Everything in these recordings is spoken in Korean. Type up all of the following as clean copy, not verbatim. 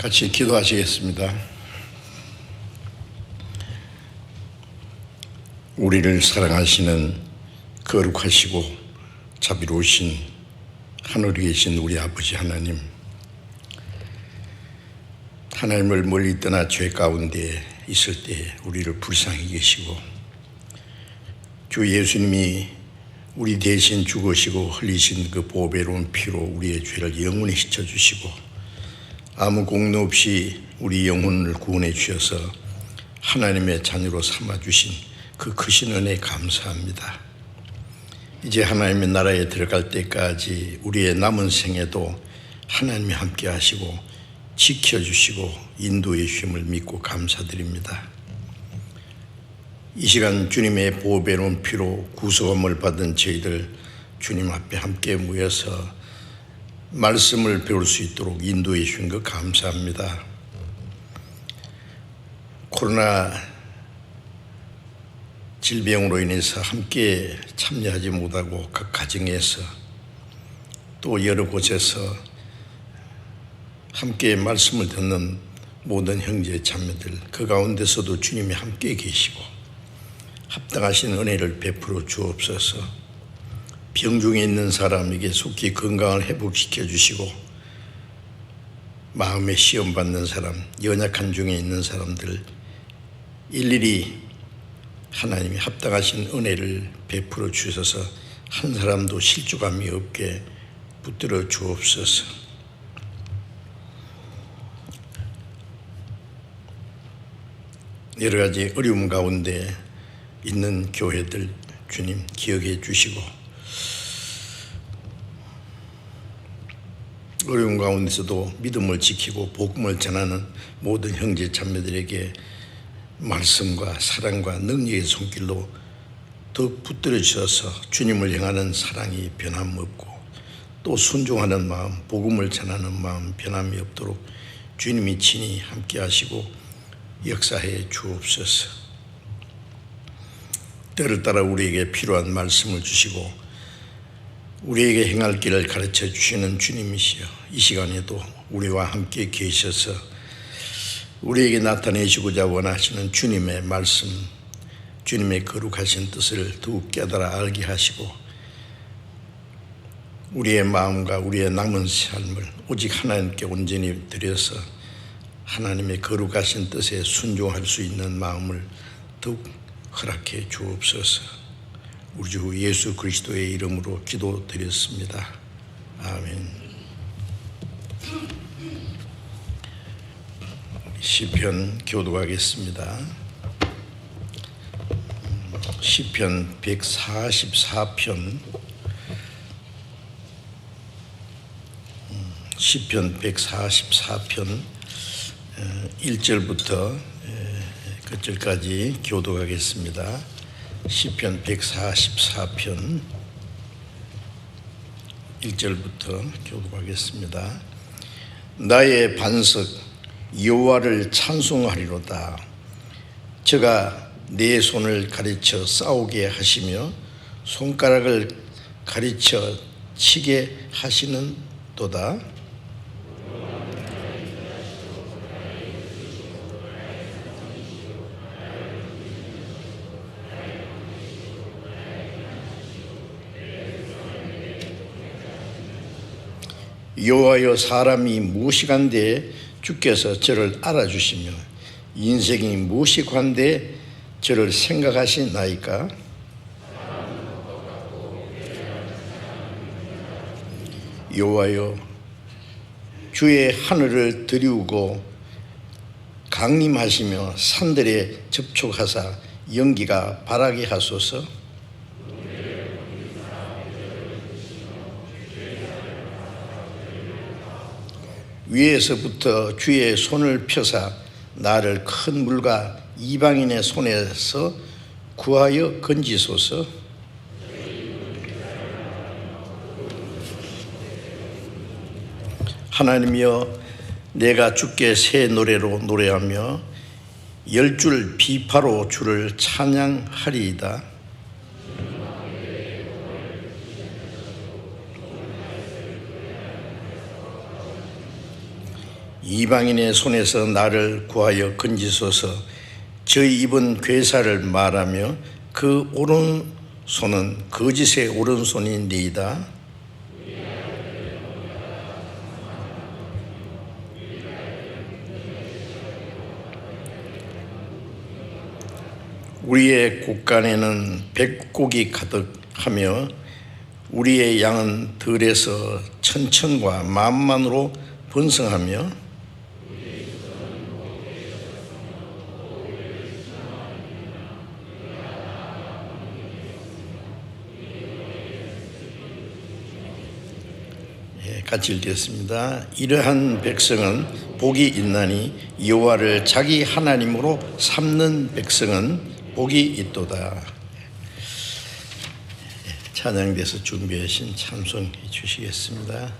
같이 기도하시겠습니다. 우리를 사랑하시는 거룩하시고 자비로우신 하늘에 계신 우리 아버지 하나님, 하나님을 멀리 떠나 죄 가운데 있을 때 우리를 불쌍히 계시고 주 예수님이 우리 대신 죽으시고 흘리신 그 보배로운 피로 우리의 죄를 영원히 씻어주시고 아무 공로 없이 우리 영혼을 구원해 주셔서 하나님의 자녀로 삼아주신 그 크신 은혜에 감사합니다. 이제 하나님의 나라에 들어갈 때까지 우리의 남은 생에도 하나님이 함께 하시고 지켜주시고 인도해 주심을 믿고 감사드립니다. 이 시간 주님의 보배로운 피로 구속함을 받은 저희들 주님 앞에 함께 모여서 말씀을 배울 수 있도록 인도해 주신 것 감사합니다. 코로나 질병으로 인해서 함께 참여하지 못하고 각 가정에서 또 여러 곳에서 함께 말씀을 듣는 모든 형제 자매들, 그 가운데서도 주님이 함께 계시고 합당하신 은혜를 베풀어 주옵소서. 병중에 있는 사람에게 속히 건강을 회복시켜 주시고 마음에 시험 받는 사람, 연약한 중에 있는 사람들 일일이 하나님이 합당하신 은혜를 베풀어 주셔서 한 사람도 실족함이 없게 붙들어 주옵소서. 여러 가지 어려움 가운데 있는 교회들 주님 기억해 주시고 어려운 가운데서도 믿음을 지키고 복음을 전하는 모든 형제 자매들에게 말씀과 사랑과 능력의 손길로 더욱 붙들어 주셔서 주님을 향하는 사랑이 변함없고 또 순종하는 마음, 복음을 전하는 마음 변함이 없도록 주님이 친히 함께 하시고 역사해 주옵소서. 때를 따라 우리에게 필요한 말씀을 주시고 우리에게 행할 길을 가르쳐 주시는 주님이시여, 이 시간에도 우리와 함께 계셔서 우리에게 나타내시고자 원하시는 주님의 말씀, 주님의 거룩하신 뜻을 더욱 깨달아 알게 하시고 우리의 마음과 우리의 남은 삶을 오직 하나님께 온전히 드려서 하나님의 거룩하신 뜻에 순종할 수 있는 마음을 더욱 허락해 주옵소서. 우리 주 예수 그리스도의 이름으로 기도드렸습니다. 아멘. 시편 교독하겠습니다. 시편 144편 시편 144편 1절부터 끝절까지 교독하겠습니다. 시편 144편 1절부터 교독하겠습니다. 나의 반석 여호와를 찬송하리로다. 저가 내 손을 가르쳐 싸우게 하시며 손가락을 가르쳐 치게 하시는도다. 여호와여, 사람이 무식한데 주께서 저를 알아주시며 인생이 무식한데 저를 생각하시나이까? 여호와여, 주의 하늘을 드리우고 강림하시며 산들에 접촉하사 연기가 바라게 하소서. 위에서부터 주의 손을 펴사 나를 큰 물과 이방인의 손에서 구하여 건지소서. 하나님이여, 내가 주께 새 노래로 노래하며 10줄 비파로 주를 찬양하리이다. 이방인의 손에서 나를 구하여 건지소서. 저희 입은 괴사를 말하며 그 오른손은 거짓의 오른손이니이다. 우리의 곳간에는 백곡이 가득하며 우리의 양은 들에서 천천과 만만으로 번성하며 같이 읽겠습니다. 이러한 백성은 복이 있나니 여호와를 자기 하나님으로 삼는 백성은 복이 있도다. 찬양대에서 준비하신 찬송해 주시겠습니다.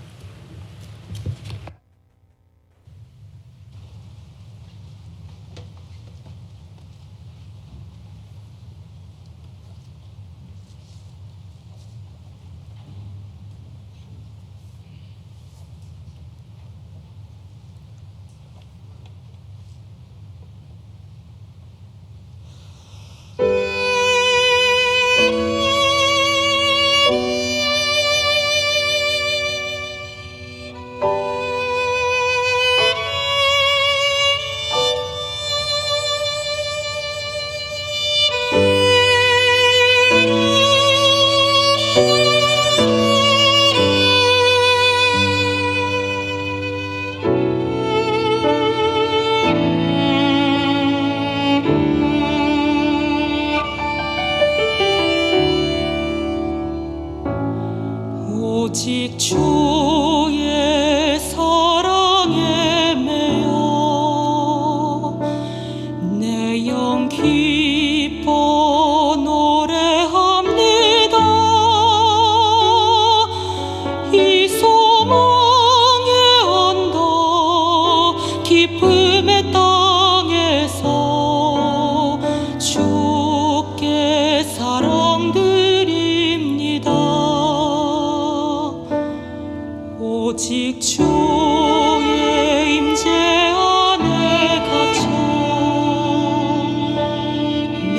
오직 주의 사랑에 매여 내 영 기뻐 노래합니다. 이 소망의 언덕 기쁨의 땅에서 주께 사랑드립니다. 오직 주의 임재 안에 갇혀 내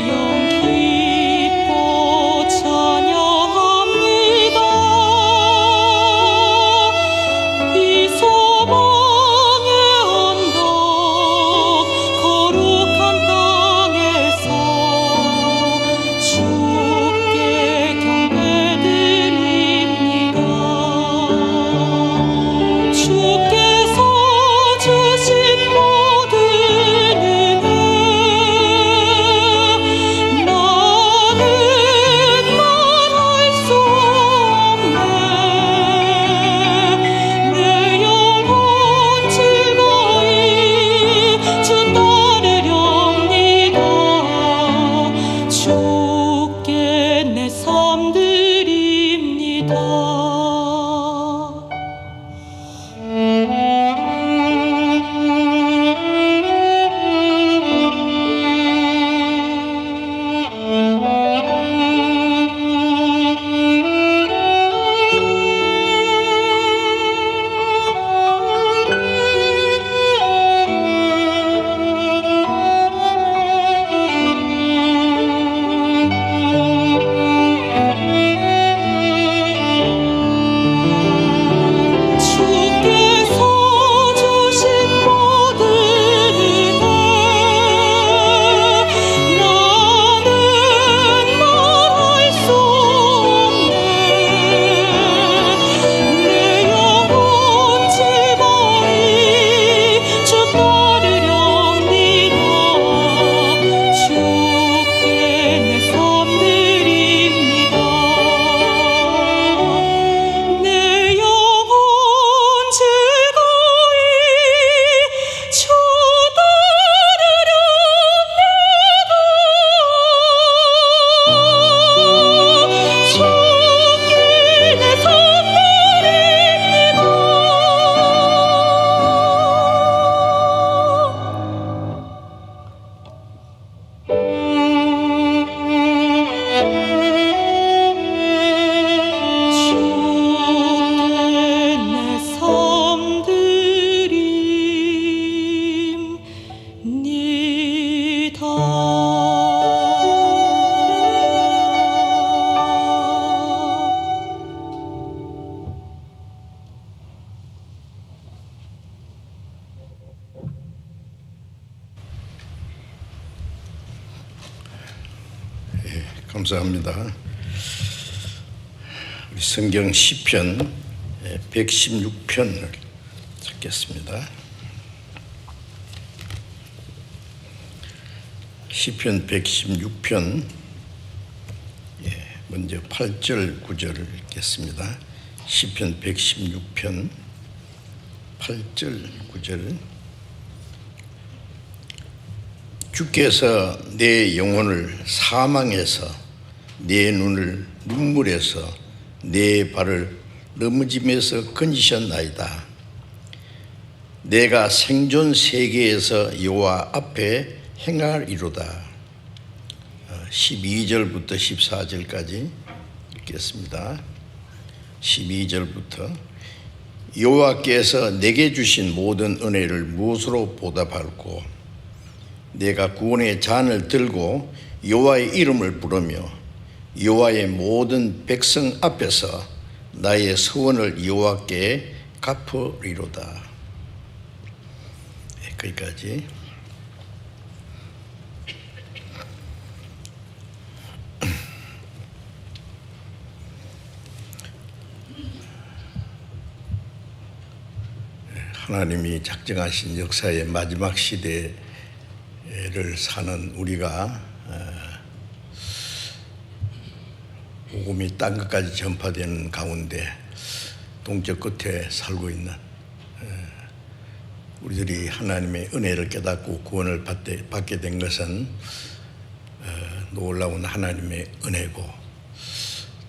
영 기뻐 찬양합니다. 이 소망의 언덕 거룩한 땅에서 주께 경배드립니다. 주께서 주신 모든 은혜 나는 말할 수 없네. 내 영혼 즐거이 주 따르렵니다. 주께 내 삶 드립니다. 감사합니다. 우리 성경 시편 116편을 찾겠습니다. 시편 116편 먼저 8절 9절을 읽겠습니다. 시편 116편 8절 9절. 주께서 내 영혼을 사망에서, 내 눈을 눈물에서, 내 발을 넘어짐에서 건지셨나이다. 내가 생존 세계에서 여호와 앞에 행하리로다. 12절부터 14절까지 읽겠습니다. 12절부터 여호와께서 내게 주신 모든 은혜를 무엇으로 보답할꼬? 내가 구원의 잔을 들고 여호와의 이름을 부르며 여호와의 모든 백성 앞에서 나의 서원을 여호와께 갚으리로다. 거기까지. 하나님이 작정하신 역사의 마지막 시대를 사는 우리가 복음이 땅 끝까지 전파되는 가운데 동쪽 끝에 살고 있는 우리들이 하나님의 은혜를 깨닫고 구원을 받게 된 것은 놀라운 하나님의 은혜고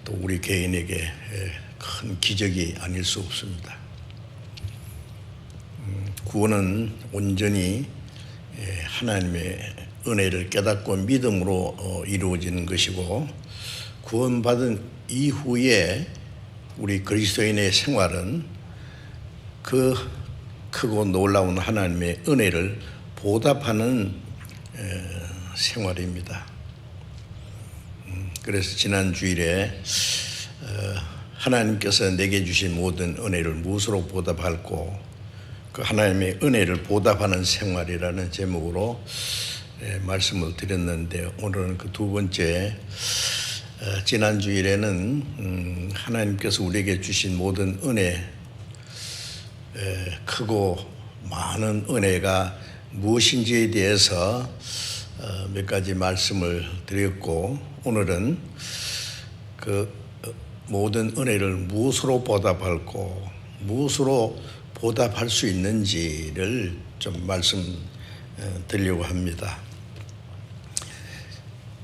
또 우리 개인에게 큰 기적이 아닐 수 없습니다. 구원은 온전히 하나님의 은혜를 깨닫고 믿음으로 이루어지는 것이고, 구원받은 이후에 우리 그리스도인의 생활은 그 크고 놀라운 하나님의 은혜를 보답하는 생활입니다. 그래서 지난 주일에 하나님께서 내게 주신 모든 은혜를 무엇으로 보답할꼬? 그 하나님의 은혜를 보답하는 생활이라는 제목으로 말씀을 드렸는데, 오늘은 그 두 번째, 지난 주일에는 하나님께서 우리에게 주신 모든 은혜, 크고 많은 은혜가 무엇인지에 대해서 몇 가지 말씀을 드렸고, 오늘은 그 모든 은혜를 무엇으로 보답할꼬, 무엇으로 보답할 수 있는지를 좀 말씀드리려고 합니다.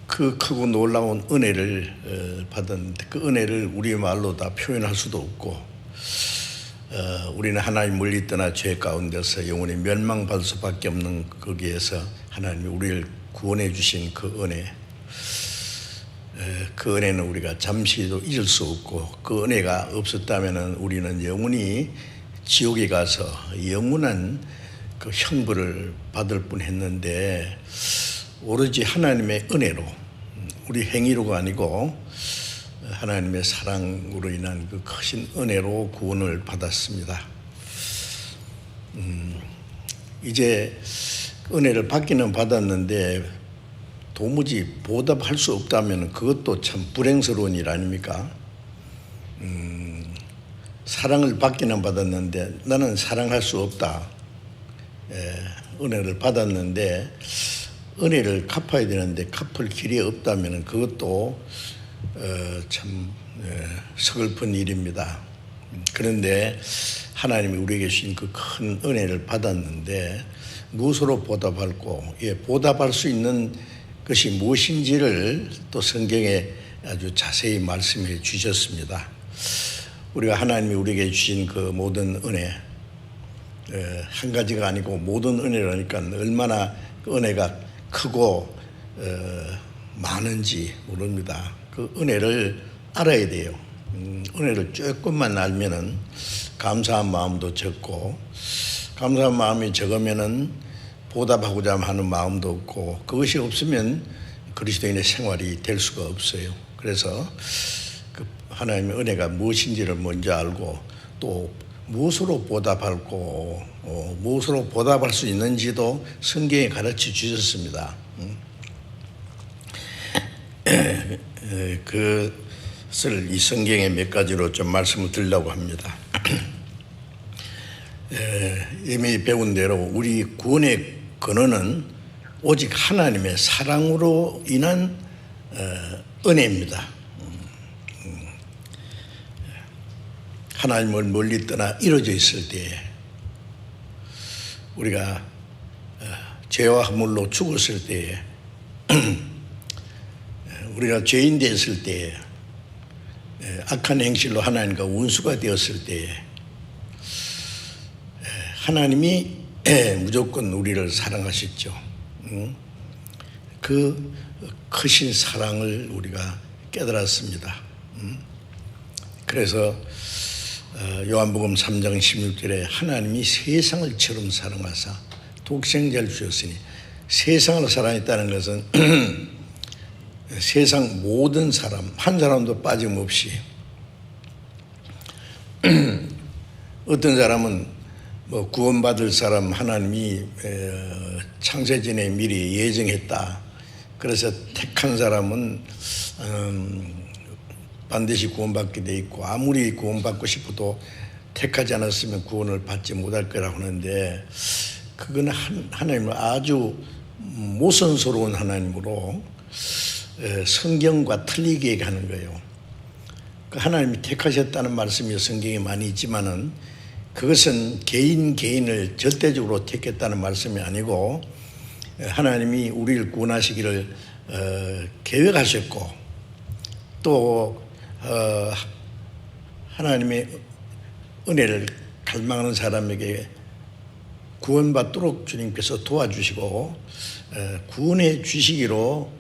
그 크고 놀라운 은혜를 받은 그 은혜를 우리말로 다 표현할 수도 없고, 우리는 하나님 멀리 떠나 죄 가운데서 영원히 멸망받을 수밖에 없는 거기에서 하나님이 우리를 구원해 주신 그 은혜, 그 은혜는 우리가 잠시도 잊을 수 없고, 그 은혜가 없었다면 우리는 영원히 지옥에 가서 영원한 그 형벌을 받을 뻔했는데, 오로지 하나님의 은혜로, 우리 행위로가 아니고 하나님의 사랑으로 인한 그 크신 은혜로 구원을 받았습니다. 이제 은혜를 받기는 받았는데 도무지 보답할 수 없다면 그것도 참 불행스러운 일 아닙니까? 사랑을 받기는 받았는데 나는 사랑할 수 없다. 은혜를 받았는데 은혜를 갚아야 되는데 갚을 길이 없다면 그것도 참 서글픈 일입니다. 그런데 하나님이 우리에게 주신 그 큰 은혜를 받았는데 무엇으로 보답할꼬? 보답할 수 있는 것이 무엇인지를 또 성경에 아주 자세히 말씀해 주셨습니다. 우리가 하나님이 우리에게 주신 그 모든 은혜, 한 가지가 아니고 모든 은혜라니까 얼마나 그 은혜가 크고 많은지 모릅니다. 그 은혜를 알아야 돼요. 은혜를 조금만 알면은 감사한 마음도 적고, 감사한 마음이 적으면은 보답하고자 하는 마음도 없고, 그것이 없으면 그리스도인의 생활이 될 수가 없어요. 그래서 그 하나님의 은혜가 무엇인지를 먼저 알고 또 무엇으로 보답할고 무엇으로 보답할 수 있는지도 성경에 가르쳐 주셨습니다. 그것을 이 성경의 몇 가지로 좀 말씀을 드리려고 합니다. 이미 배운 대로 우리 구원의 근원은 오직 하나님의 사랑으로 인한 은혜입니다. 하나님을 멀리 떠나 이루어져 있을 때 우리가 죄와 허물로 죽었을 때 우리가 죄인 되었을 때 악한 행실로 하나님과 원수가 되었을 때 하나님이 무조건 우리를 사랑하셨죠. 그 크신 사랑을 우리가 깨달았습니다. 그래서 요한복음 3장 16절에 하나님이 세상을 처럼 사랑하사 독생자를 주셨으니, 세상을 사랑했다는 것은 세상 모든 사람 한 사람도 빠짐없이 어떤 사람은 구원받을 사람 하나님이 창세전에 미리 예정했다. 그래서 택한 사람은 반드시 구원받게 돼 있고, 아무리 구원받고 싶어도 택하지 않았으면 구원을 받지 못할 거라고 하는데, 그건 하나님은 아주 모선스러운 하나님으로 성경과 틀리게 하는 거예요. 하나님이 택하셨다는 말씀이 성경에 많이 있지만은 그것은 개인을 절대적으로 택했다는 말씀이 아니고, 하나님이 우리를 구원하시기를 계획하셨고, 또 하나님의 은혜를 갈망하는 사람에게 구원받도록 주님께서 도와주시고 구원해 주시기로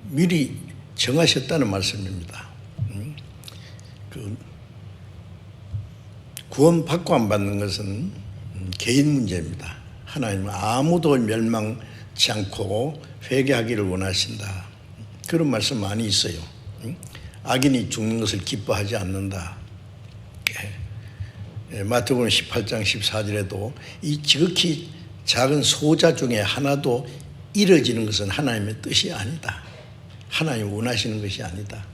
미리 정하셨다는 말씀입니다. 구원받고 안 받는 것은 개인 문제입니다. 하나님은 아무도 멸망치 않고 회개하기를 원하신다. 그런 말씀 많이 있어요. 악인이 죽는 것을 기뻐하지 않는다. 마태복음 18장 14절에도 이 지극히 작은 소자 중에 하나도 이뤄지는 것은 하나님의 뜻이 아니다. 하나님이 원하시는 것이 아니다.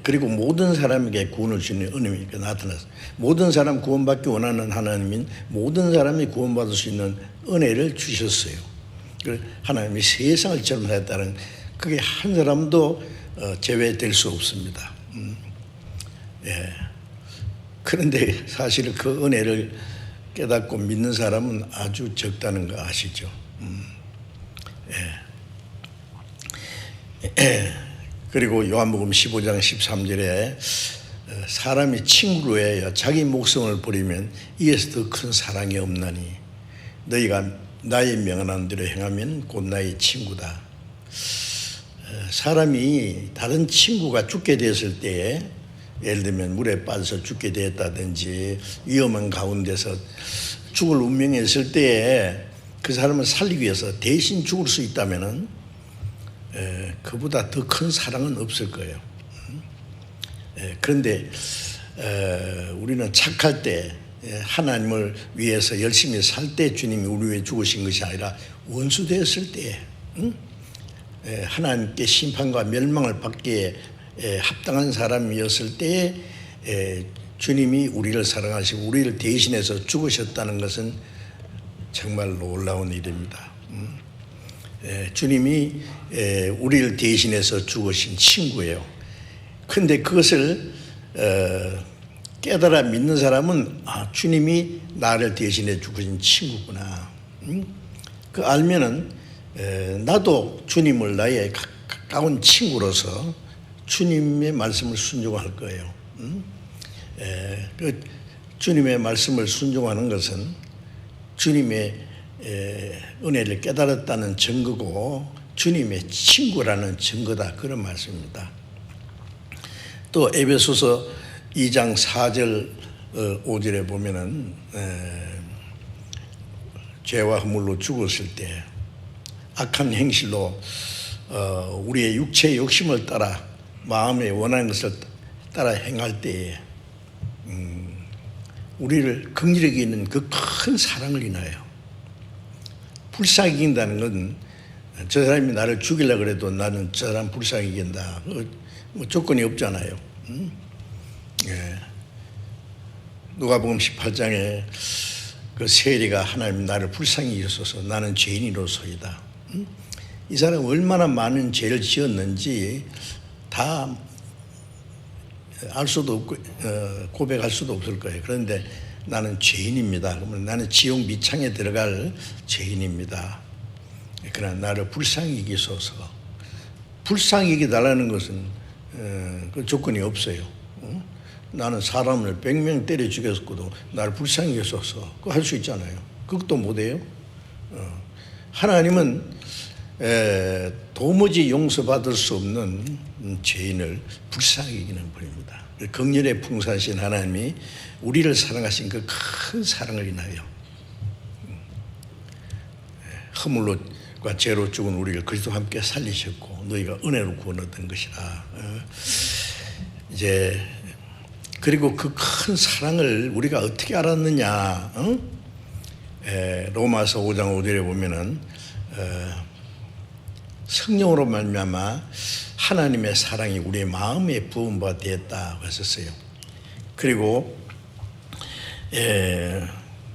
그리고 모든 사람에게 구원을 주는 은혜가 나타났어요. 모든 사람 구원받기 원하는 하나님인 모든 사람이 구원받을 수 있는 은혜를 주셨어요. 하나님이 세상을 처럼 하였다는, 그게 한 사람도 제외될 수 없습니다. 그런데 사실 그 은혜를 깨닫고 믿는 사람은 아주 적다는 거 아시죠? 그리고 요한복음 15장 13절에 사람이 친구로 해야 자기 목숨을 버리면 이에서 더 큰 사랑이 없나니 너희가 나의 명하는 대로 행하면 곧 나의 친구다. 사람이 다른 친구가 죽게 되었을 때에, 예를 들면 물에 빠져서 죽게 되었다든지 위험한 가운데서 죽을 운명이 있을 때에 그 사람을 살리기 위해서 대신 죽을 수 있다면은 그보다 더 큰 사랑은 없을 거예요. 그런데 우리는 착할 때, 하나님을 위해서 열심히 살 때 주님이 우리 위해 죽으신 것이 아니라 원수 되었을 때, 하나님께 심판과 멸망을 받기에 합당한 사람이었을 때에 주님이 우리를 사랑하시고 우리를 대신해서 죽으셨다는 것은 정말 놀라운 일입니다. 주님이 우리를 대신해서 죽으신 친구예요. 그런데 그것을 깨달아 믿는 사람은 주님이 나를 대신해 죽으신 친구구나. 그 알면은 나도 주님을 나의 가까운 친구로서 주님의 말씀을 순종할 거예요. 그 주님의 말씀을 순종하는 것은 주님의 은혜를 깨달았다는 증거고 주님의 친구라는 증거다, 그런 말씀입니다. 또 에베소서 2장 4절 5절에 보면은 죄와 허물로 죽었을 때, 악한 행실로 우리의 육체의 욕심을 따라 마음에 원하는 것을 따라 행할 때에 우리를 긍휼하게 있는 그 큰 사랑을 인하여, 불쌍히 여긴다는 건 저 사람이 나를 죽이려고 그래도 나는 저 사람 불쌍히 여긴다. 뭐 조건이 없잖아요. 예. 누가복음 18장에 그 세리가 하나님 나를 불쌍히 여기소서 나는 죄인이로소이다. 이 사람 얼마나 많은 죄를 지었는지 다 알 수도 없고 고백할 수도 없을 거예요. 그런데 나는 죄인입니다. 그러면 나는 지옥 미창에 들어갈 죄인입니다. 그러나 나를 불쌍히 여기소서. 불쌍히 여기달라는 것은 그 조건이 없어요. 나는 사람을 100명 때려 죽였고도 나를 불쌍히 여기소서. 그거 할 수 있잖아요. 그것도 못해요. 하나님은 도무지 용서받을 수 없는 죄인을 불쌍히 여기는 분입니다. 긍휼의 풍성하신 하나님이 우리를 사랑하신 그 큰 사랑을 인하여 허물과 죄로 죽은 우리를 그리스도와 함께 살리셨고 너희가 은혜로 구원 얻은 것이라. 이제 그리고 그 큰 사랑을 우리가 어떻게 알았느냐? 로마서 5장 5절에 보면은 성령으로 말미암아 하나님의 사랑이 우리의 마음에 부은 바 되었다고 했었어요. 그리고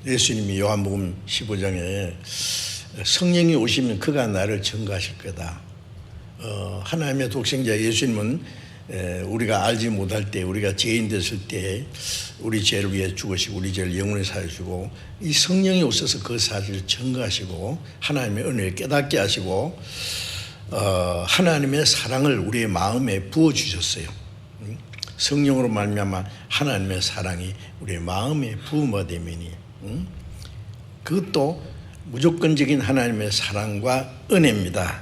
예수님이 요한복음 15장에 성령이 오시면 그가 나를 증거하실 거다. 하나님의 독생자 예수님은 우리가 알지 못할 때 우리가 죄인 됐을 때 우리 죄를 위해 죽으시고 우리 죄를 영원히 사하시고 이 성령이 오셔서 그 사실을 증거하시고 하나님의 은혜를 깨닫게 하시고 하나님의 사랑을 우리의 마음에 부어주셨어요. 성령으로 말미암아 하나님의 사랑이 우리의 마음에 부어되면이 그것도 무조건적인 하나님의 사랑과 은혜입니다.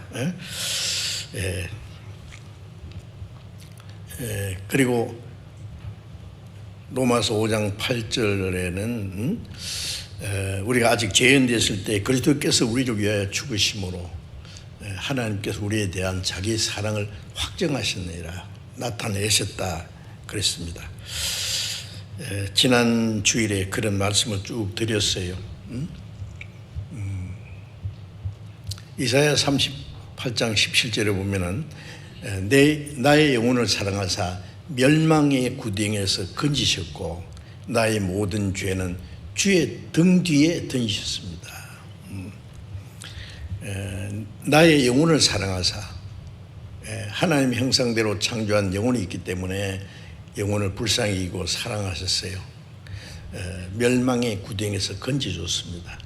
그리고 로마서 5장 8절에는 우리가 아직 죄인 됐을 때 그리스도께서 우리를 위하여 죽으심으로 하나님께서 우리에 대한 자기 사랑을 확정하셨느니라 나타내셨다 그랬습니다. 지난 주일에 그런 말씀을 쭉 드렸어요. 이사야 38장 17절에 보면은 나의 영혼을 사랑하사 멸망의 구덩이에서 건지셨고 나의 모든 죄는 주의 등 뒤에 던지셨습니다. 나의 영혼을 사랑하사 하나님의 형상대로 창조한 영혼이 있기 때문에 영혼을 불쌍히 여기고 사랑하셨어요. 멸망의 구덩이에서 건져줬습니다.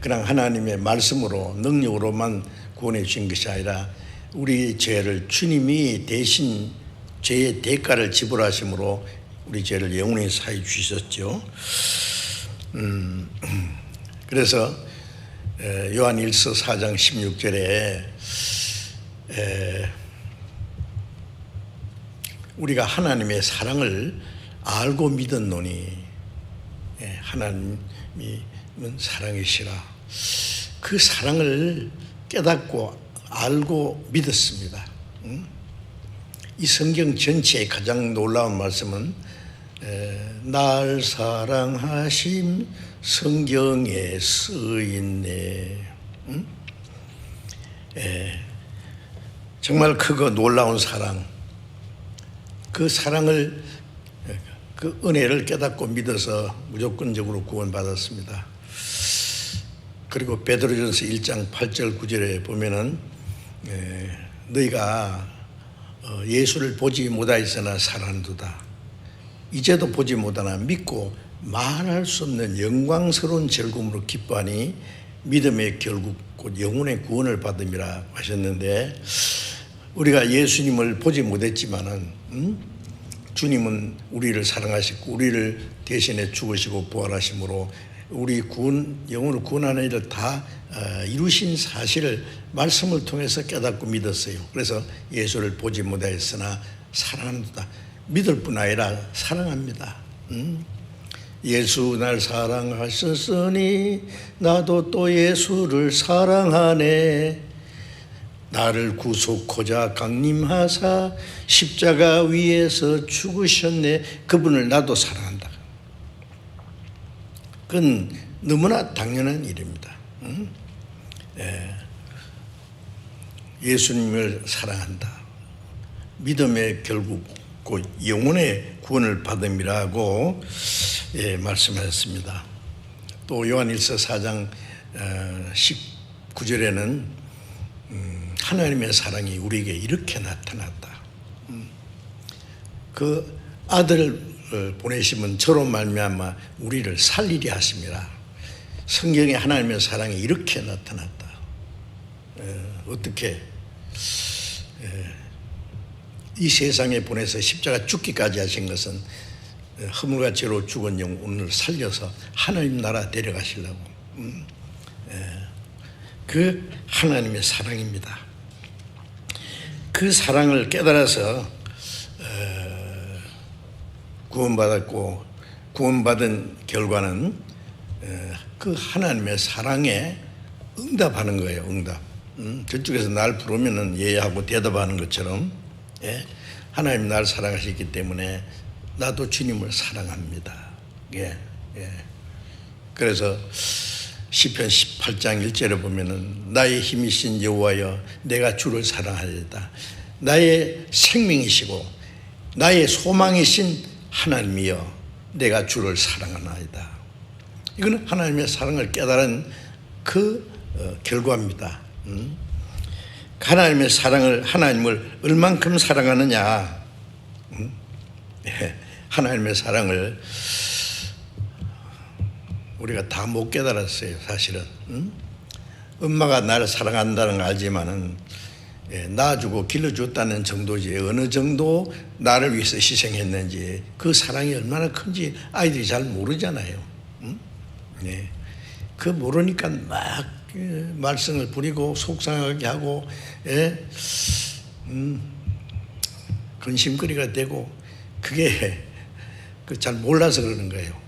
그냥 하나님의 말씀으로 능력으로만 구원해 주신 것이 아니라 우리 죄를 주님이 대신 죄의 대가를 지불하심으로 우리 죄를 영원히 사해 주셨죠. 그래서 요한 1서 4장 16절에 우리가 하나님의 사랑을 알고 믿었노니 하나님이 사랑이시라. 그 사랑을 깨닫고 알고 믿었습니다. 이 성경 전체의 가장 놀라운 말씀은 날 사랑하심 성경에 쓰있네. 정말 크고 놀라운 사랑, 그 사랑을 그 은혜를 깨닫고 믿어서 무조건적으로 구원받았습니다. 그리고 베드로전서 1장 8절 9절에 보면은 너희가 예수를 보지 못하였으나 사랑한도다. 이제도 보지 못하나 믿고 말할 수 없는 영광스러운 즐거움으로 기뻐하니 믿음의 결국 곧 영혼의 구원을 받음이라 하셨는데 우리가 예수님을 보지 못했지만은 주님은 우리를 사랑하시고 우리를 대신에 죽으시고 부활하심으로 우리 영혼을 구원하는 일을 다 이루신 사실을 말씀을 통해서 깨닫고 믿었어요. 그래서 예수를 보지 못하였으나 사랑한다. 믿을 뿐 아니라 사랑합니다. 예수 날 사랑하셨으니 나도 또 예수를 사랑하네. 나를 구속하자 강림하사 십자가 위에서 죽으셨네. 그분을 나도 사랑한다. 그건 너무나 당연한 일입니다. 예수님을 사랑한다. 믿음의 결국 곧 영혼의 구원을 받음이라고 말씀하셨습니다. 또 요한일서 4장 19절에는 하나님의 사랑이 우리에게 이렇게 나타났다. 그 아들을 보내시면 저로 말미암아 우리를 살리게 하심이라. 성경에 하나님의 사랑이 이렇게 나타났다. 어떻게 이 세상에 보내서 십자가 죽기까지 하신 것은 허물과 죄로 죽은 영혼을 살려서 하나님 나라 데려가시려고. 그 하나님의 사랑입니다. 그 사랑을 깨달아서 구원받았고, 구원받은 결과는 그 하나님의 사랑에 응답하는 거예요. 응답. 저쪽에서 날 부르면은 예하고 대답하는 것처럼, 하나님 날 사랑하셨기 때문에 나도 주님을 사랑합니다. 그래서 시편 18장 1절에 보면은 나의 힘이신 여호와여 내가 주를 사랑하리다. 나의 생명이시고 나의 소망이신 하나님이여 내가 주를 사랑하나이다. 이거는 하나님의 사랑을 깨달은 그 결과입니다. 하나님의 사랑을, 하나님을 얼만큼 사랑하느냐. 하나님의 사랑을 우리가 다 못 깨달았어요. 사실은 엄마가 나를 사랑한다는 걸 알지만은 낳아주고 길러줬다는 정도지 어느 정도 나를 위해서 희생했는지 그 사랑이 얼마나 큰지 아이들이 잘 모르잖아요. 그 모르니까 막 말썽을 부리고 속상하게 하고 근심거리가 되고 그게 잘 몰라서 그러는 거예요.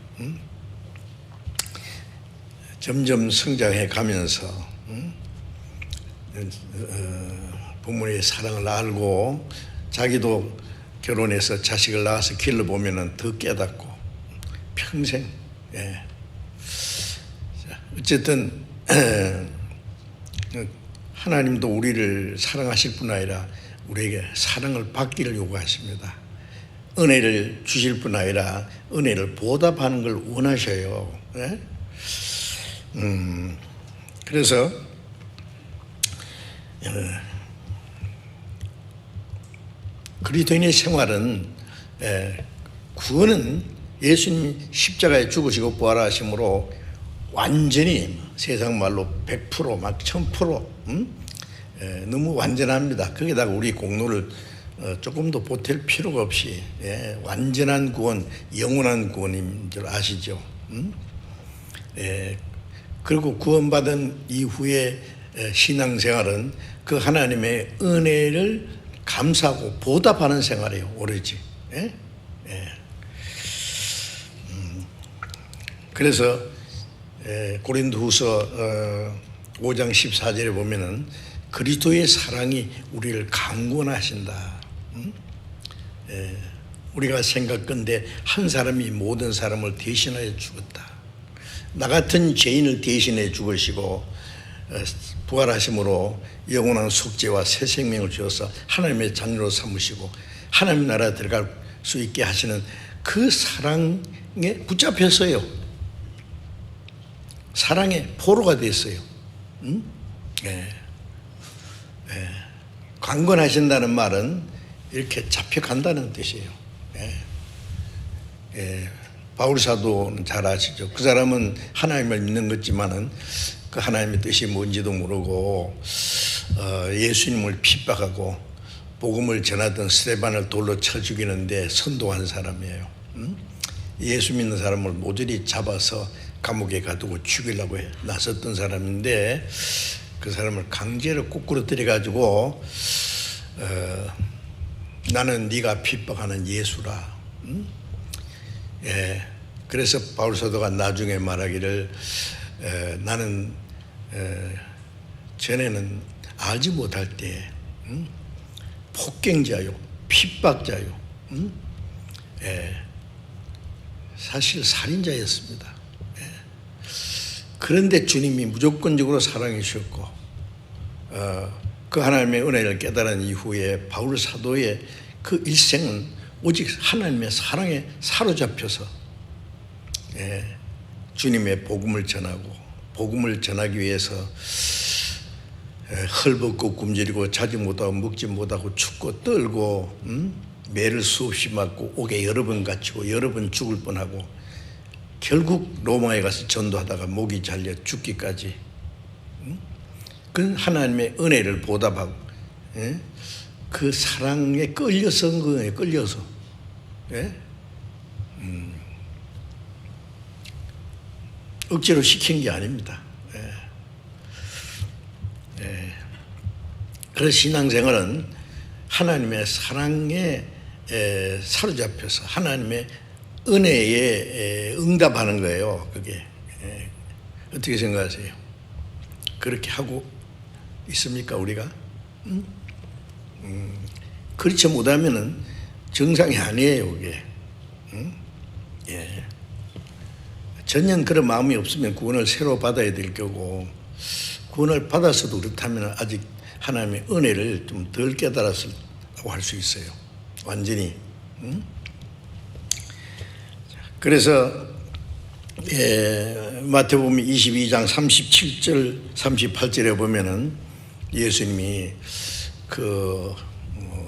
점점 성장해 가면서 부모의 사랑을 알고 자기도 결혼해서 자식을 낳아서 길러보면 더 깨닫고 평생. 어쨌든 하나님도 우리를 사랑하실 뿐 아니라 우리에게 사랑을 받기를 요구하십니다. 은혜를 주실 뿐 아니라 은혜를 보답하는 걸 원하셔요. 그래서 그리스도인의 생활은 구원은 예수님이 십자가에 죽으시고 부활하심으로 완전히 세상 말로 100% 막 1000% 너무 완전합니다. 거기다가 우리 공로를 조금도 보탤 필요가 없이 완전한 구원, 영원한 구원인 줄 아시죠? 그리고 구원받은 이후에 신앙생활은 그 하나님의 은혜를 감사하고 보답하는 생활이에요. 오로지. 그래서 고린도후서 5장 14절에 보면은 그리스도의 사랑이 우리를 강권하신다. 우리가 생각건대 한 사람이 모든 사람을 대신하여 죽었다. 나 같은 죄인을 대신해 죽으시고 부활하심으로 영원한 속죄와 새 생명을 주어서 하나님의 자녀로 삼으시고 하나님 나라에 들어갈 수 있게 하시는 그 사랑에 붙잡혔어요. 사랑의 포로가 됐어요. 강권하신다는 말은 이렇게 잡혀간다는 뜻이에요. 바울 사도는 잘 아시죠. 그 사람은 하나님을 믿는 것지만은 그 하나님의 뜻이 뭔지도 모르고 예수님을 핍박하고 복음을 전하던 스데반을 돌로 쳐 죽이는데 선동한 사람이에요. 예수 믿는 사람을 모조리 잡아서 감옥에 가두고 죽이려고 나섰던 사람인데 그 사람을 강제로 거꾸로 들여가지고 나는 네가 핍박하는 예수라. 그래서 바울 사도가 나중에 말하기를 나는 전에는 알지 못할 때 폭행자요, 핍박자요, 사실 살인자였습니다. 그런데 주님이 무조건적으로 사랑해 주셨고 그 하나님의 은혜를 깨달은 이후에 바울 사도의 그 일생은 오직 하나님의 사랑에 사로잡혀서 주님의 복음을 전하고, 복음을 전하기 위해서 헐벗고 굶주리고 자지 못하고 먹지 못하고 춥고 떨고 매를 수없이 맞고 옥에 여러 번 갇히고 여러 번 죽을 뻔하고 결국 로마에 가서 전도하다가 목이 잘려 죽기까지 그 하나님의 은혜를 보답하고 그 사랑에 끌려서 온 거예요. 끌려서. 억지로 시킨 게 아닙니다. 그래서 신앙생활은 하나님의 사랑에 사로잡혀서 하나님의 은혜에 응답하는 거예요. 그게 어떻게 생각하세요? 그렇게 하고 있습니까 우리가? 그렇지 못하면은 정상이 아니에요 그게. 전혀 그런 마음이 없으면 구원을 새로 받아야 될 거고, 구원을 받았어도 그렇다면 아직 하나님의 은혜를 좀 덜 깨달았다고 할 수 있어요. 완전히. 그래서 마태복음 22장 37절 38절에 보면은 예수님이 그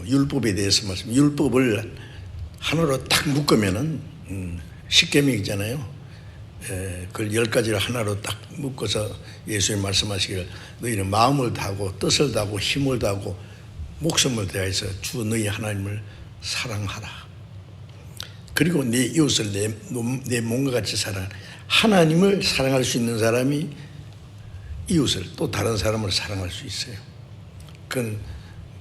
율법에 대해서 말씀, 율법을 하나로 딱 묶으면은 십계명이잖아요. 그걸 10가지를 하나로 딱 묶어서 예수님 말씀하시기를 너희는 마음을 다하고 뜻을 다하고 힘을 다하고 목숨을 다해서 주 너희 하나님을 사랑하라. 그리고 내 이웃을 내 몸과 같이 사랑하라. 하나님을 사랑할 수 있는 사람이 이웃을 또 다른 사람을 사랑할 수 있어요. 그건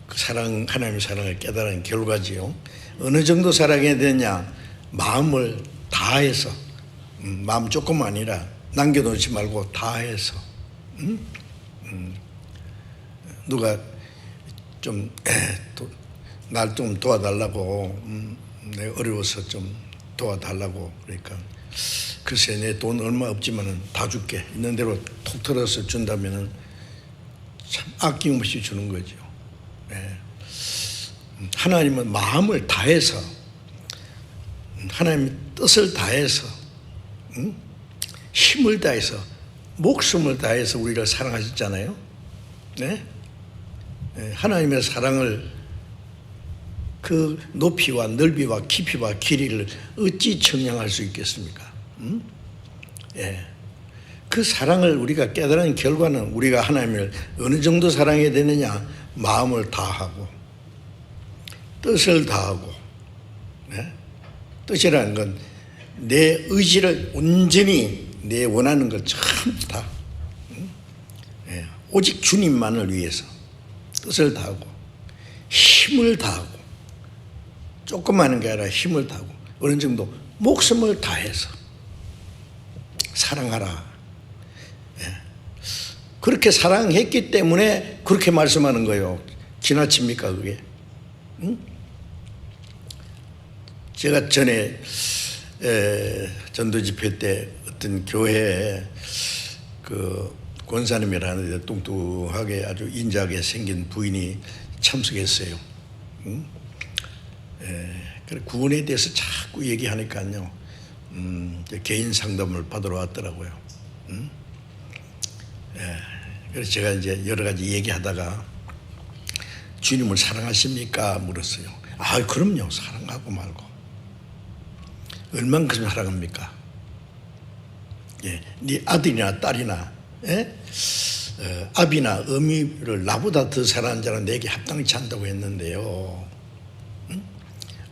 그 사랑, 하나님의 사랑을 깨달은 결과지요. 어느 정도 사랑해야 되냐? 마음을 다해서, 마음 조금 아니라 남겨놓지 말고 다해서. 누가 좀 날 좀 도와달라고, 내가 어려워서 좀 도와달라고 그러니까 글쎄 내 돈 얼마 없지만은 다 줄게. 있는 대로 톡 털어서 준다면은 참 아낌없이 주는 거죠. 하나님은 마음을 다해서, 하나님의 뜻을 다해서, 힘을 다해서, 목숨을 다해서 우리를 사랑하셨잖아요. 하나님의 사랑을 그 높이와 넓이와 깊이와 길이를 어찌 청량할 수 있겠습니까? 그 사랑을 우리가 깨달은 결과는 우리가 하나님을 어느 정도 사랑해야 되느냐? 마음을 다하고 뜻을 다하고. 뜻이라는 건 내 의지를 온전히 내 원하는 걸 전부 다 오직 주님만을 위해서 뜻을 다하고 힘을 다하고, 조금 하는 게 아니라 힘을 다하고 어느 정도 목숨을 다해서 사랑하라. 그렇게 사랑했기 때문에 그렇게 말씀하는 거예요. 지나칩니까 그게? 제가 전에 전도 집회 때 어떤 교회에 그 권사님이라는데 뚱뚱하게 아주 인자하게 생긴 부인이 참석했어요. 그래 구원에 대해서 자꾸 얘기하니까요. 개인 상담을 받으러 왔더라고요. 그래서 제가 이제 여러 가지 얘기하다가 주님을 사랑하십니까? 물었어요. 아, 그럼요. 사랑하고 말고. 얼만큼 사랑합니까? 네 아들이나 딸이나 아비나 어미를 나보다 더 사랑하는 자는 내게 합당치 않다고 했는데요.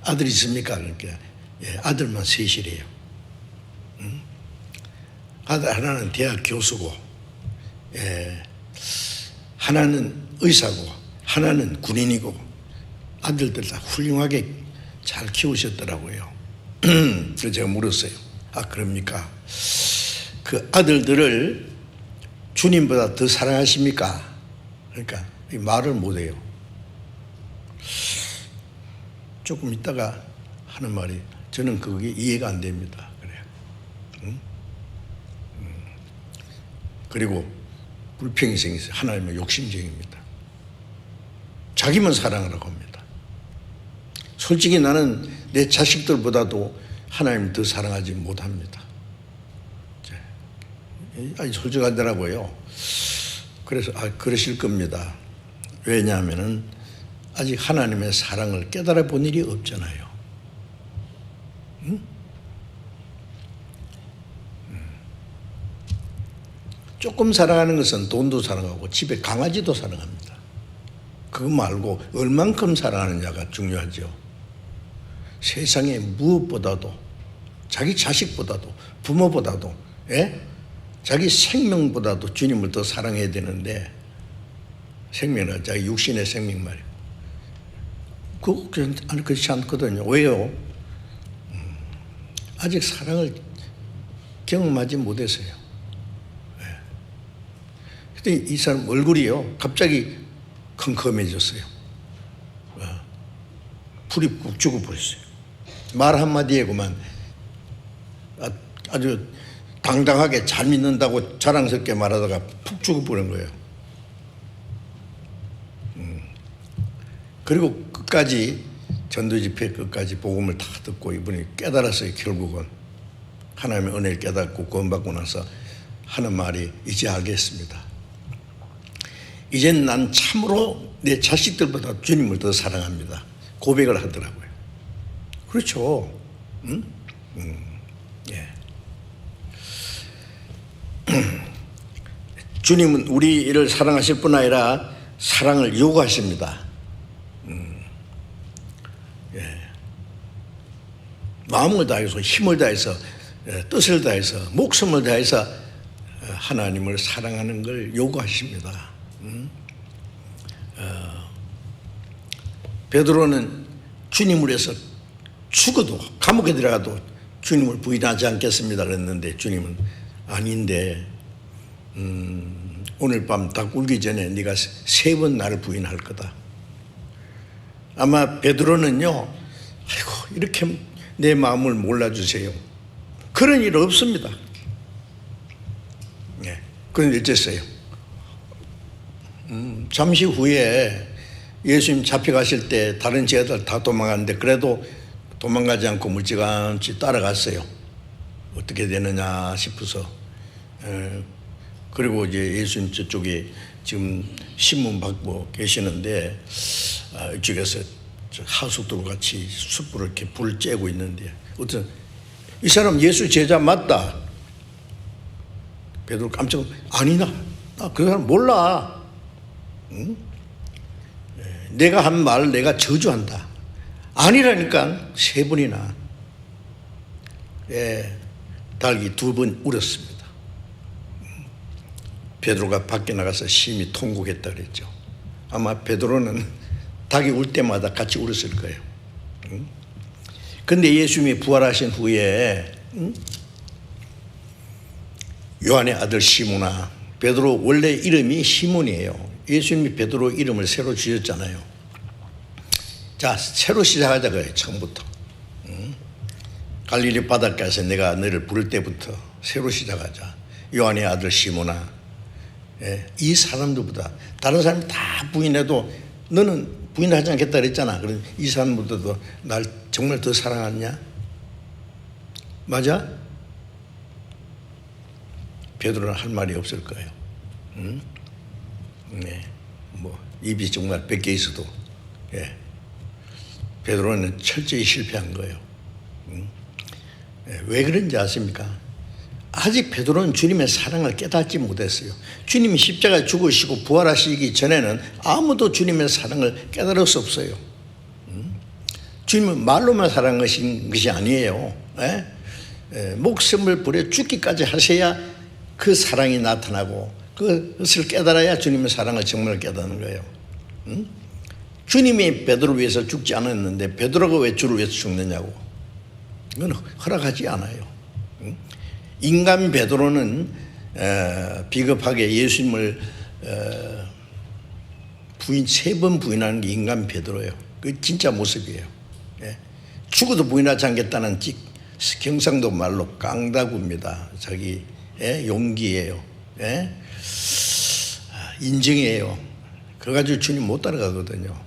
아들이 있습니까? 그러니까 아들만 셋이래요. 아들 하나는 대학 교수고, 하나는 의사고, 하나는 군인이고, 아들들 다 훌륭하게 잘 키우셨더라고요. 그래서 제가 물었어요. 아, 그럽니까? 그 아들들을 주님보다 더 사랑하십니까? 그러니까 말을 못해요. 조금 있다가 하는 말이 저는 그게 이해가 안 됩니다. 그래요. 그리고 불평이 생겼어요. 하나님은 욕심쟁입니다. 자기만 사랑하라고 합니다. 솔직히 나는 내 자식들보다도 하나님을 더 사랑하지 못합니다. 아니 솔직하더라고요. 그래서 그러실 겁니다. 왜냐하면은 아직 하나님의 사랑을 깨달아 본 일이 없잖아요. 응? 조금 사랑하는 것은 돈도 사랑하고 집에 강아지도 사랑합니다. 그거 말고 얼만큼 사랑하느냐가 중요하죠. 세상에 무엇보다도 자기 자식보다도 부모보다도 자기 생명보다도 주님을 더 사랑해야 되는데 생명은 자기 육신의 생명 말이에요. 그렇지 않거든요. 왜요? 아직 사랑을 경험하지 못했어요. 근데 이 사람 얼굴이요 갑자기 컴컴해졌어요. 불이 푹 죽어버렸어요. 말 한마디에 그만 아주 당당하게 잘 믿는다고 자랑스럽게 말하다가 푹 죽어버린 거예요. 그리고 끝까지 전도집회 끝까지 복음을 다 듣고 이분이 깨달았어요. 결국은 하나님의 은혜를 깨닫고 구원받고 나서 하는 말이 이제 알겠습니다. 이젠 난 참으로 내 자식들보다 주님을 더 사랑합니다. 고백을 하더라고요. 그렇죠. 응? 예. 주님은 우리를 사랑하실 뿐 아니라 사랑을 요구하십니다. 예. 마음을 다해서 힘을 다해서 뜻을 다해서 목숨을 다해서 하나님을 사랑하는 걸 요구하십니다. 베드로는 주님을 위해서 죽어도 감옥에 들어가도 주님을 부인하지 않겠습니다 그랬는데 주님은 아닌데 오늘 밤 딱 울기 전에 네가 3번 나를 부인할 거다. 아마 베드로는요 아이고 이렇게 내 마음을 몰라주세요. 그런 일 없습니다. 네. 그런데 어쨌어요? 잠시 후에 예수님 잡혀가실 때 다른 제자들 다 도망갔는데 그래도 도망가지 않고 멀찌감치 따라갔어요. 어떻게 되느냐 싶어서. 그리고 이제 예수님 저쪽에 지금 신문 받고 계시는데 이쪽에서 하수도로 같이 숯불을 이렇게 불을 쬐고 있는데 어떤 이 사람 예수 제자 맞다. 베드로 깜짝 아니다. 나 그 사람 몰라. 응? 내가 한 말 내가 저주한다. 아니라니까 3번이나 닭이 2번 울었습니다. 베드로가 밖에 나가서 심히 통곡했다 그랬죠. 아마 베드로는 닭이 울 때마다 같이 울었을 거예요. 그런데 예수님이 부활하신 후에 요한의 아들 시몬아, 베드로 원래 이름이 시몬이에요. 예수님이 베드로 이름을 새로 지었잖아요. 자, 새로 시작하자 그래요. 처음부터. 갈릴리 바닷가에서 내가 너를 부를 때부터 새로 시작하자. 요한의 아들 시몬아. 이 사람들보다 다른 사람이 다 부인해도 너는 부인하지 않겠다 그랬잖아. 그럼 이 사람보다도 날 정말 더 사랑하냐? 맞아? 베드로는 할 말이 없을 거예요. 네, 뭐 입이 정말 100개 있어도 베드로는 철저히 실패한 거예요. 왜 그런지 아십니까? 아직 베드로는 주님의 사랑을 깨닫지 못했어요. 주님이 십자가에 죽으시고 부활하시기 전에는 아무도 주님의 사랑을 깨달을 수 없어요. 주님은 말로만 사랑하신 것이 아니에요. 목숨을 버려 죽기까지 하셔야 그 사랑이 나타나고 그것을 깨달아야 주님의 사랑을 정말 깨닫는 거예요. 주님이 베드로를 위해서 죽지 않았는데 베드로가 왜 주를 위해서 죽느냐고. 이건 허락하지 않아요. 인간 베드로는 비겁하게 예수님을 부인 3번 부인하는 게 인간 베드로예요. 그 진짜 모습이에요. 죽어도 부인하지 않겠다는 경상도 말로 깡다구입니다. 자기 용기예요. 인정이에요. 그거 가지고 주님 못 따라가거든요.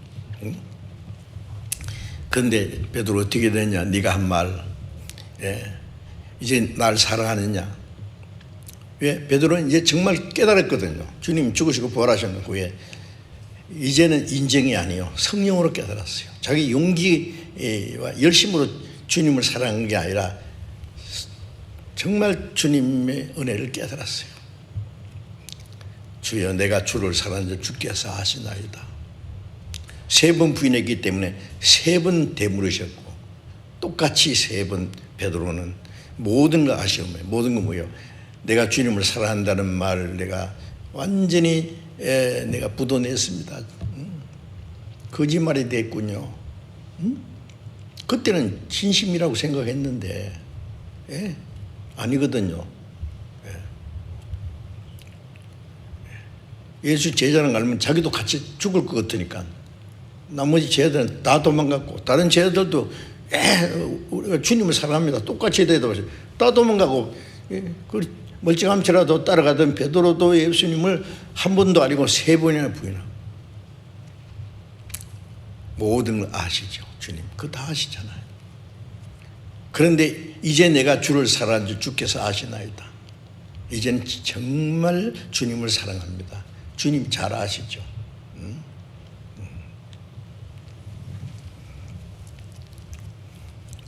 그런데 베드로 어떻게 되냐? 네가 한 말, 이제 날 사랑하느냐? 왜? 베드로는 이제 정말 깨달았거든요. 주님 죽으시고 부활하셨는 후에 이제는 인정이 아니요, 성령으로 깨달았어요. 자기 용기와 열심으로 주님을 사랑한 게 아니라 정말 주님의 은혜를 깨달았어요. 주여, 내가 주를 사랑한 줄 주께서 아시나이다. 3번 부인했기 때문에 3번 되물으셨고, 똑같이 3번 베드로는 모든 거 아시오며, 모든 거 뭐예요? 내가 주님을 사랑한다는 말을 내가 완전히 내가 묻어냈습니다. 거짓말이 됐군요. 그때는 진심이라고 생각했는데 아니거든요. 예수 제자랑 알면 자기도 같이 죽을 것 같으니까 나머지 제자들은 다 도망갔고, 다른 제자들도 우리가 주님을 사랑합니다, 똑같이 대답하죠. 다 도망가고, 멀쩡함치라도 따라가던 베드로도 예수님을 한 번도 아니고 3번이나 부인하고. 모든 걸 아시죠, 주님. 그거 다 아시잖아요. 그런데 이제 내가 주를 사랑한 줄 주께서 아시나이다. 이제는 정말 주님을 사랑합니다. 주님 잘 아시죠.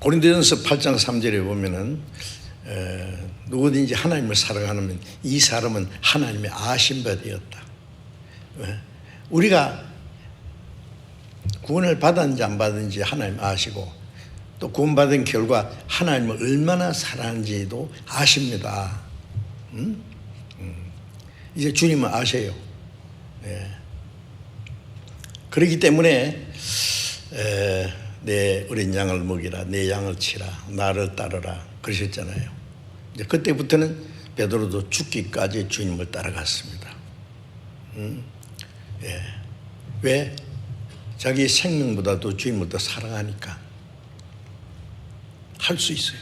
고린도전서 8장 3절에 보면은 누구든지 하나님을 사랑하면 이 사람은 하나님의 아신 바 되었다. 우리가 구원을 받았는지 안 받았는지 하나님 아시고, 또 구원받은 결과 하나님을 얼마나 사랑하는지도 아십니다. 이제 주님은 아셔요. 그렇기 때문에 내 어린 양을 먹이라, 내 양을 치라, 나를 따르라 그러셨잖아요. 이제 그때부터는 베드로도 죽기까지 주님을 따라갔습니다. 왜? 자기 생명보다도 주님을 더 사랑하니까 할 수 있어요.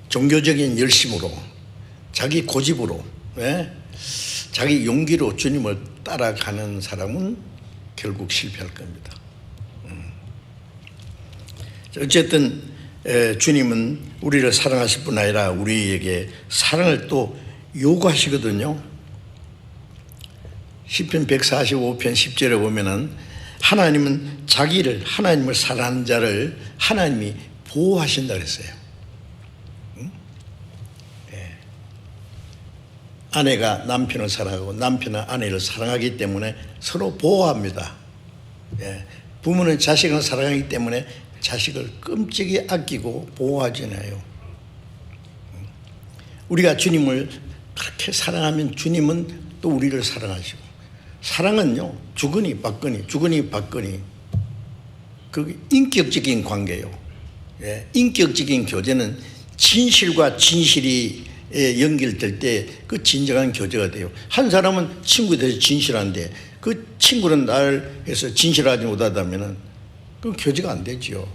종교적인 열심으로, 자기 고집으로, 자기 용기로 주님을 따라가는 사람은 결국 실패할 겁니다. 어쨌든 주님은 우리를 사랑하실 뿐 아니라 우리에게 사랑을 또 요구하시거든요. 시편 145편 10절에 보면은 하나님은 하나님을 사랑하는 자를 하나님이 보호하신다 그랬어요. 아내가 남편을 사랑하고 남편은 아내를 사랑하기 때문에 서로 보호합니다. 부모는 자식을 사랑하기 때문에 자식을 끔찍이 아끼고 보호하잖아요. 우리가 주님을 그렇게 사랑하면 주님은 또 우리를 사랑하시고, 사랑은요, 주거니 받거니 그 인격적인 관계예요. 인격적인 교제는 진실과 진실이 연결될 때 그 진정한 교제가 돼요. 한 사람은 친구에 대해서 진실한데 그 친구는 나를 해서 진실하지 못하다면은 그럼 교제가 안 되죠.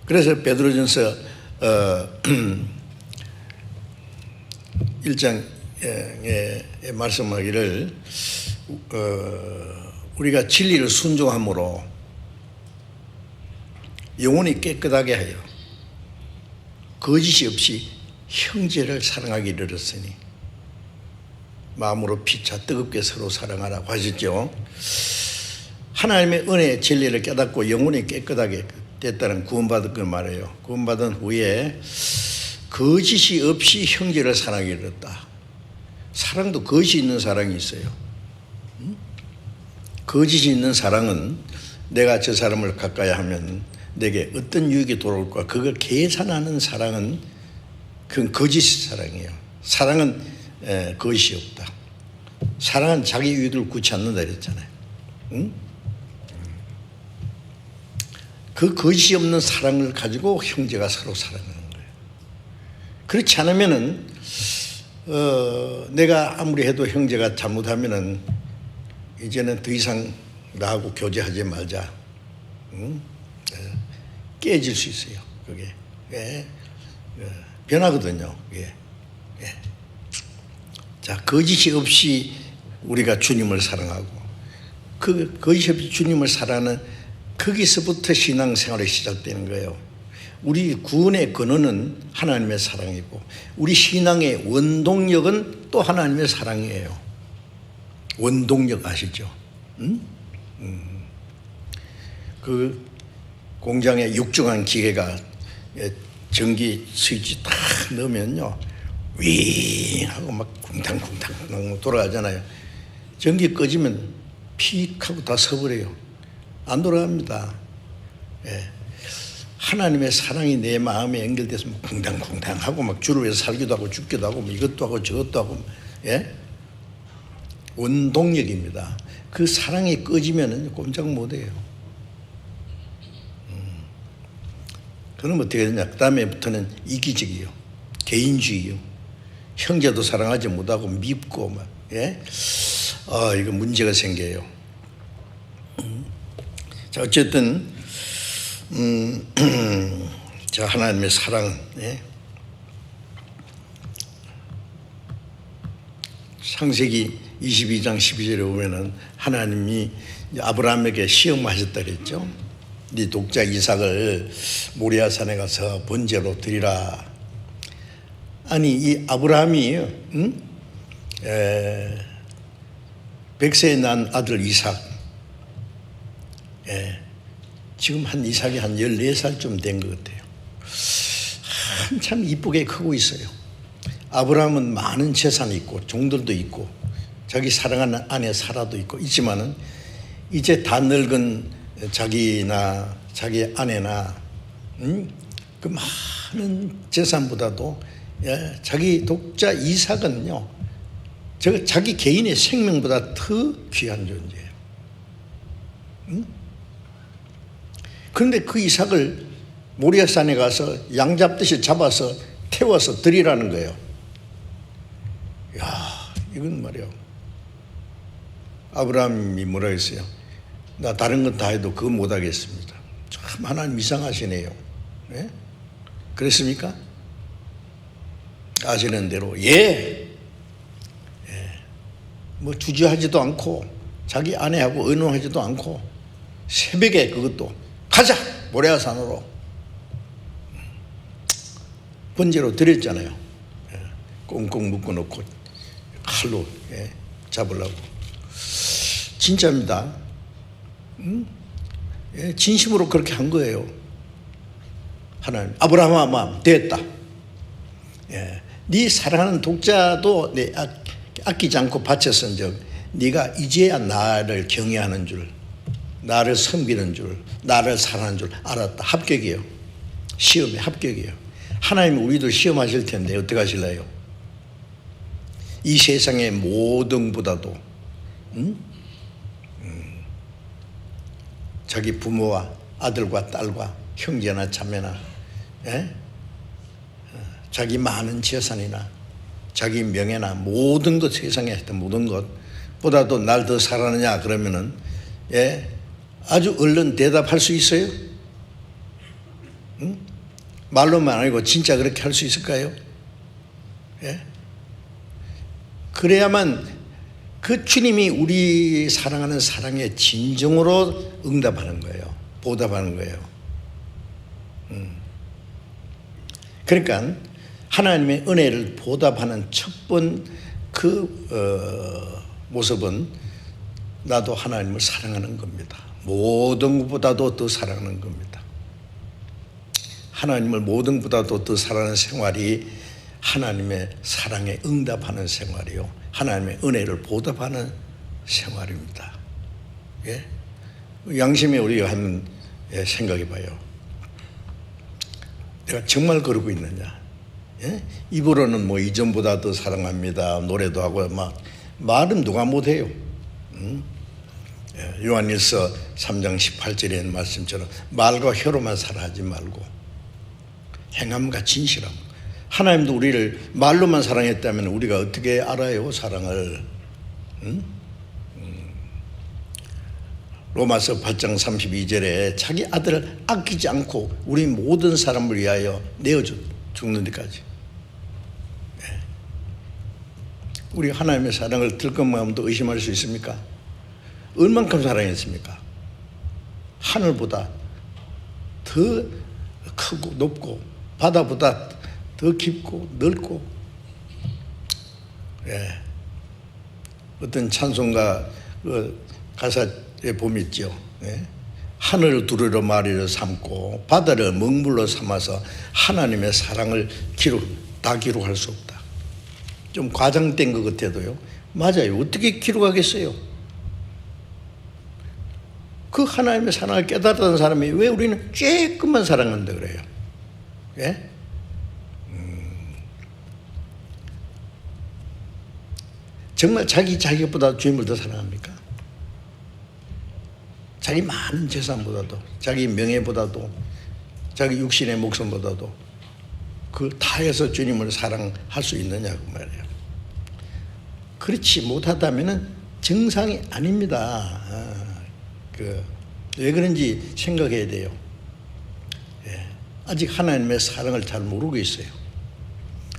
그래서 베드로전서 1장에 말씀하기를 우리가 진리를 순종함으로 영혼이 깨끗하게 하여 거짓이 없이 형제를 사랑하기 이르렀으니 마음으로 피차 뜨겁게 서로 사랑하라고 하셨죠. 하나님의 은혜의 진리를 깨닫고 영혼이 깨끗하게 됐다는 구원받은 걸 말해요. 구원받은 후에 거짓이 없이 형제를 사랑하기 이르렀다. 사랑도 거짓이 있는 사랑이 있어요. 거짓이 있는 사랑은 내가 저 사람을 가까이 하면 내게 어떤 유익이 돌아올까, 그걸 계산하는 사랑은 그건 거짓 사랑이에요. 사랑은 거짓이 없다. 사랑은 자기 유익을 구치 않는다 그랬잖아요. 그 거짓이 없는 사랑을 가지고 형제가 서로 사랑하는 거예요. 그렇지 않으면은 내가 아무리 해도 형제가 잘못하면은 이제는 더 이상 나하고 교제하지 말자. 깨질 수 있어요. 그게 변하거든요. 자, 거짓이 없이 우리가 주님을 사랑하고 그 거짓이 없이 주님을 사랑하는 거기서부터 신앙생활이 시작되는 거예요. 우리 구원의 근원은 하나님의 사랑이고 우리 신앙의 원동력은 또 하나님의 사랑이에요. 원동력 아시죠? 그 공장에 육중한 기계가 전기 스위치 딱 넣으면요 윙 하고 막 쿵탕쿵탕 돌아가잖아요. 전기 꺼지면 픽 하고 다 서버려요. 안 돌아갑니다. 하나님의 사랑이 내 마음에 연결돼서 막 쿵탕쿵탕 하고 막 주를 위해서 살기도 하고 죽기도 하고 뭐 이것도 하고 저것도 하고 원동력입니다. 그 사랑이 꺼지면 꼼짝 못해요. 그럼 어떻게 되냐? 그 다음에부터는 이기적이요, 개인주의요. 형제도 사랑하지 못하고 밉고 막 이거 문제가 생겨요. 자, 어쨌든 자, 하나님의 사랑. 창세기 22장 12절에 보면은 하나님이 아브라함에게 시험하셨다 그랬죠. 네 독자 이삭을 모리아산에 가서 번제로 드리라. 아니 이 아브라함이 100세에 난 아들 이삭, 지금 한 이삭이 한 14살쯤 된 것 같아요. 한참 이쁘게 크고 있어요. 아브라함은 많은 재산이 있고 종들도 있고 자기 사랑하는 아내 사라도 있고 있지만은 이제 다 늙은 자기나 자기 아내나 그 많은 재산보다도 자기 독자 이삭은요 자기 개인의 생명보다 더 귀한 존재예요. 그런데 그 이삭을 모리아산에 가서 양 잡듯이 잡아서 태워서 드리라는 거예요. 야, 이건 말이야. 아브라함이 뭐라 했어요? 나 다른 건 다 해도 그거 못 하겠습니다. 참 하나님 이상하시네요. 그랬습니까? 아시는 대로 뭐 주저하지도 않고 자기 아내하고 의논하지도 않고 새벽에 그것도 가자 모리아산으로 번제로 드렸잖아요. 꽁꽁 묶어놓고 칼로 잡으려고. 진짜입니다. 진심으로 그렇게 한 거예요. 하나님, 아브라함아 됐다. 네 사랑하는 독자도 내 아끼지 않고 바쳤은즉 네가 이제야 나를 경외하는 줄, 나를 섬기는 줄, 나를 사랑하는 줄 알았다. 합격이에요. 시험에 합격이에요. 하나님 우리도 시험하실 텐데 어떻게 하실래요? 이 세상의 모든 보다도 자기 부모와 아들과 딸과 형제나 자매나 자기 많은 재산이나 자기 명예나 모든 것, 세상에 했던 모든 것보다도 날 더 사랑하느냐 그러면은 아주 얼른 대답할 수 있어요? 말로만 아니고 진짜 그렇게 할 수 있을까요? 그래야만 그 주님이 우리 사랑하는 사랑에 진정으로 응답하는 거예요. 보답하는 거예요. 그러니까 하나님의 은혜를 보답하는 첫 번 그 모습은 나도 하나님을 사랑하는 겁니다. 모든 것보다도 더 사랑하는 겁니다. 하나님을 모든 것보다도 더 사랑하는 생활이 하나님의 사랑에 응답하는 생활이요, 하나님의 은혜를 보답하는 생활입니다. 양심에 우리가 한번 생각해 봐요. 내가 정말 그러고 있느냐? 입으로는 뭐 이전보다 더 사랑합니다 노래도 하고 막 말은 누가 못해요. 요한일서 3장 18절에 있는 말씀처럼 말과 혀로만 사랑하지 말고 행함과 진실함. 하나님도 우리를 말로만 사랑했다면 우리가 어떻게 알아요 사랑을? 로마서 8장 32절에 자기 아들을 아끼지 않고 우리 모든 사람을 위하여 내어 죽는 데까지. 우리 하나님의 사랑을 들것만도 의심할 수 있습니까? 얼만큼 사랑했습니까? 하늘보다 더 크고 높고 바다보다 더 깊고 넓고, 예. 어떤 찬송가 가사에 보면 있죠. 예. 하늘을 두루로 마리로 삼고 바다를 먹물로 삼아서 하나님의 사랑을 다 기록할 수 없다. 좀 과장된 것 같아도요, 맞아요. 어떻게 기록하겠어요? 그 하나님의 사랑을 깨달았던 사람이 왜 우리는 쬐끔만 사랑한다 그래요? 예? 정말 자기보다 주님을 더 사랑합니까? 자기 많은 재산보다도, 자기 명예보다도, 자기 육신의 목숨보다도 그 다해서 주님을 사랑할 수 있느냐고 말이에요. 그렇지 못하다면 정상이 아닙니다. 왜 그런지 생각해야 돼요. 예. 아직 하나님의 사랑을 잘 모르고 있어요.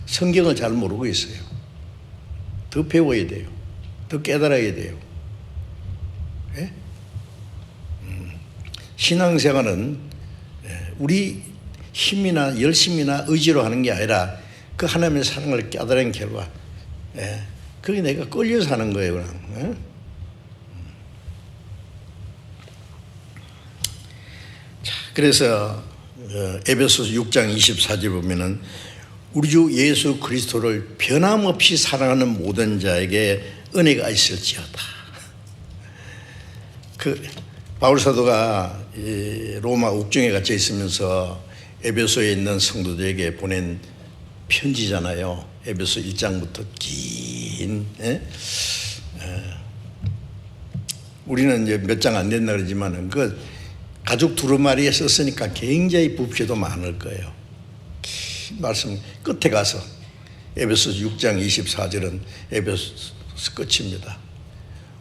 성경을 잘 모르고 있어요. 더 배워야 돼요. 더 깨달아야 돼요. 예? 신앙생활은 우리 힘이나 열심이나 의지로 하는 게 아니라 그 하나님의 사랑을 깨달은 결과, 그게 내가 끌려서 하는 거예요. 그냥. 자, 그래서 에베소서 6장 24절 보면은 우리 주 예수 그리스도를 변함없이 사랑하는 모든 자에게 은혜가 있을지어다. 바울 사도가 로마 옥중에 갇혀 있으면서 에베소에 있는 성도들에게 보낸 편지잖아요. 에베소 1장부터 긴. 우리는 이제 몇 장 안 된다 그러지만 그 가죽 두루마리에 썼으니까 굉장히 부피도 많을 거예요. 말씀 끝에 가서 에베소 6장 24절은 에베소 끝입니다.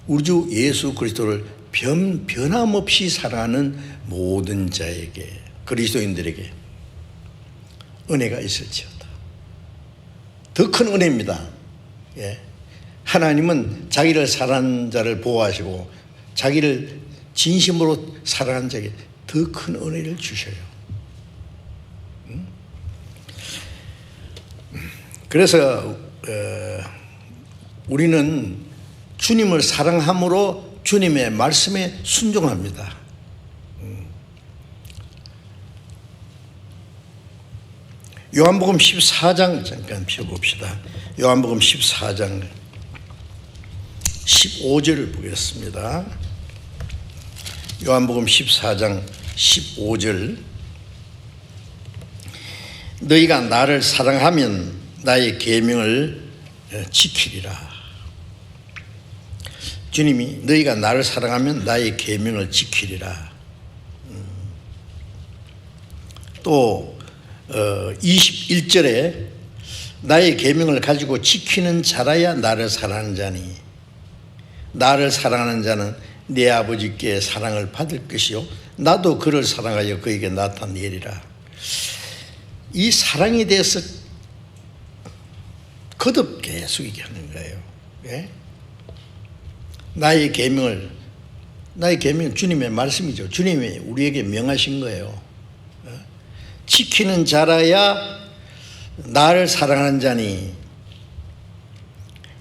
우리 주 예수 그리스도를 변함없이 사랑하는 모든 자에게, 그리스도인들에게 은혜가 있을지어다. 더 큰 은혜입니다. 예. 하나님은 자기를 사랑하는 자를 보호하시고 자기를 진심으로 사랑하는 자에게 더 큰 은혜를 주셔요. 그래서 우리는 주님을 사랑함으로 주님의 말씀에 순종합니다. 요한복음 14장 잠깐 펴봅시다. 요한복음 14장 15절을 보겠습니다. 요한복음 14장 15절. 너희가 나를 사랑하면 나의 계명을 지키리라. 주님이 너희가 나를 사랑하면 나의 계명을 지키리라. 또 21절에 나의 계명을 가지고 지키는 자라야 나를 사랑하는 자니 나를 사랑하는 자는 내 아버지께 사랑을 받을 것이요 나도 그를 사랑하여 그에게 나타내리라. 이 사랑에 대해서 거듭 계속 얘기하는 거예요. 예? 나의 계명은 주님의 말씀이죠. 주님이 우리에게 명하신 거예요. 지키는 자라야 나를 사랑하는 자니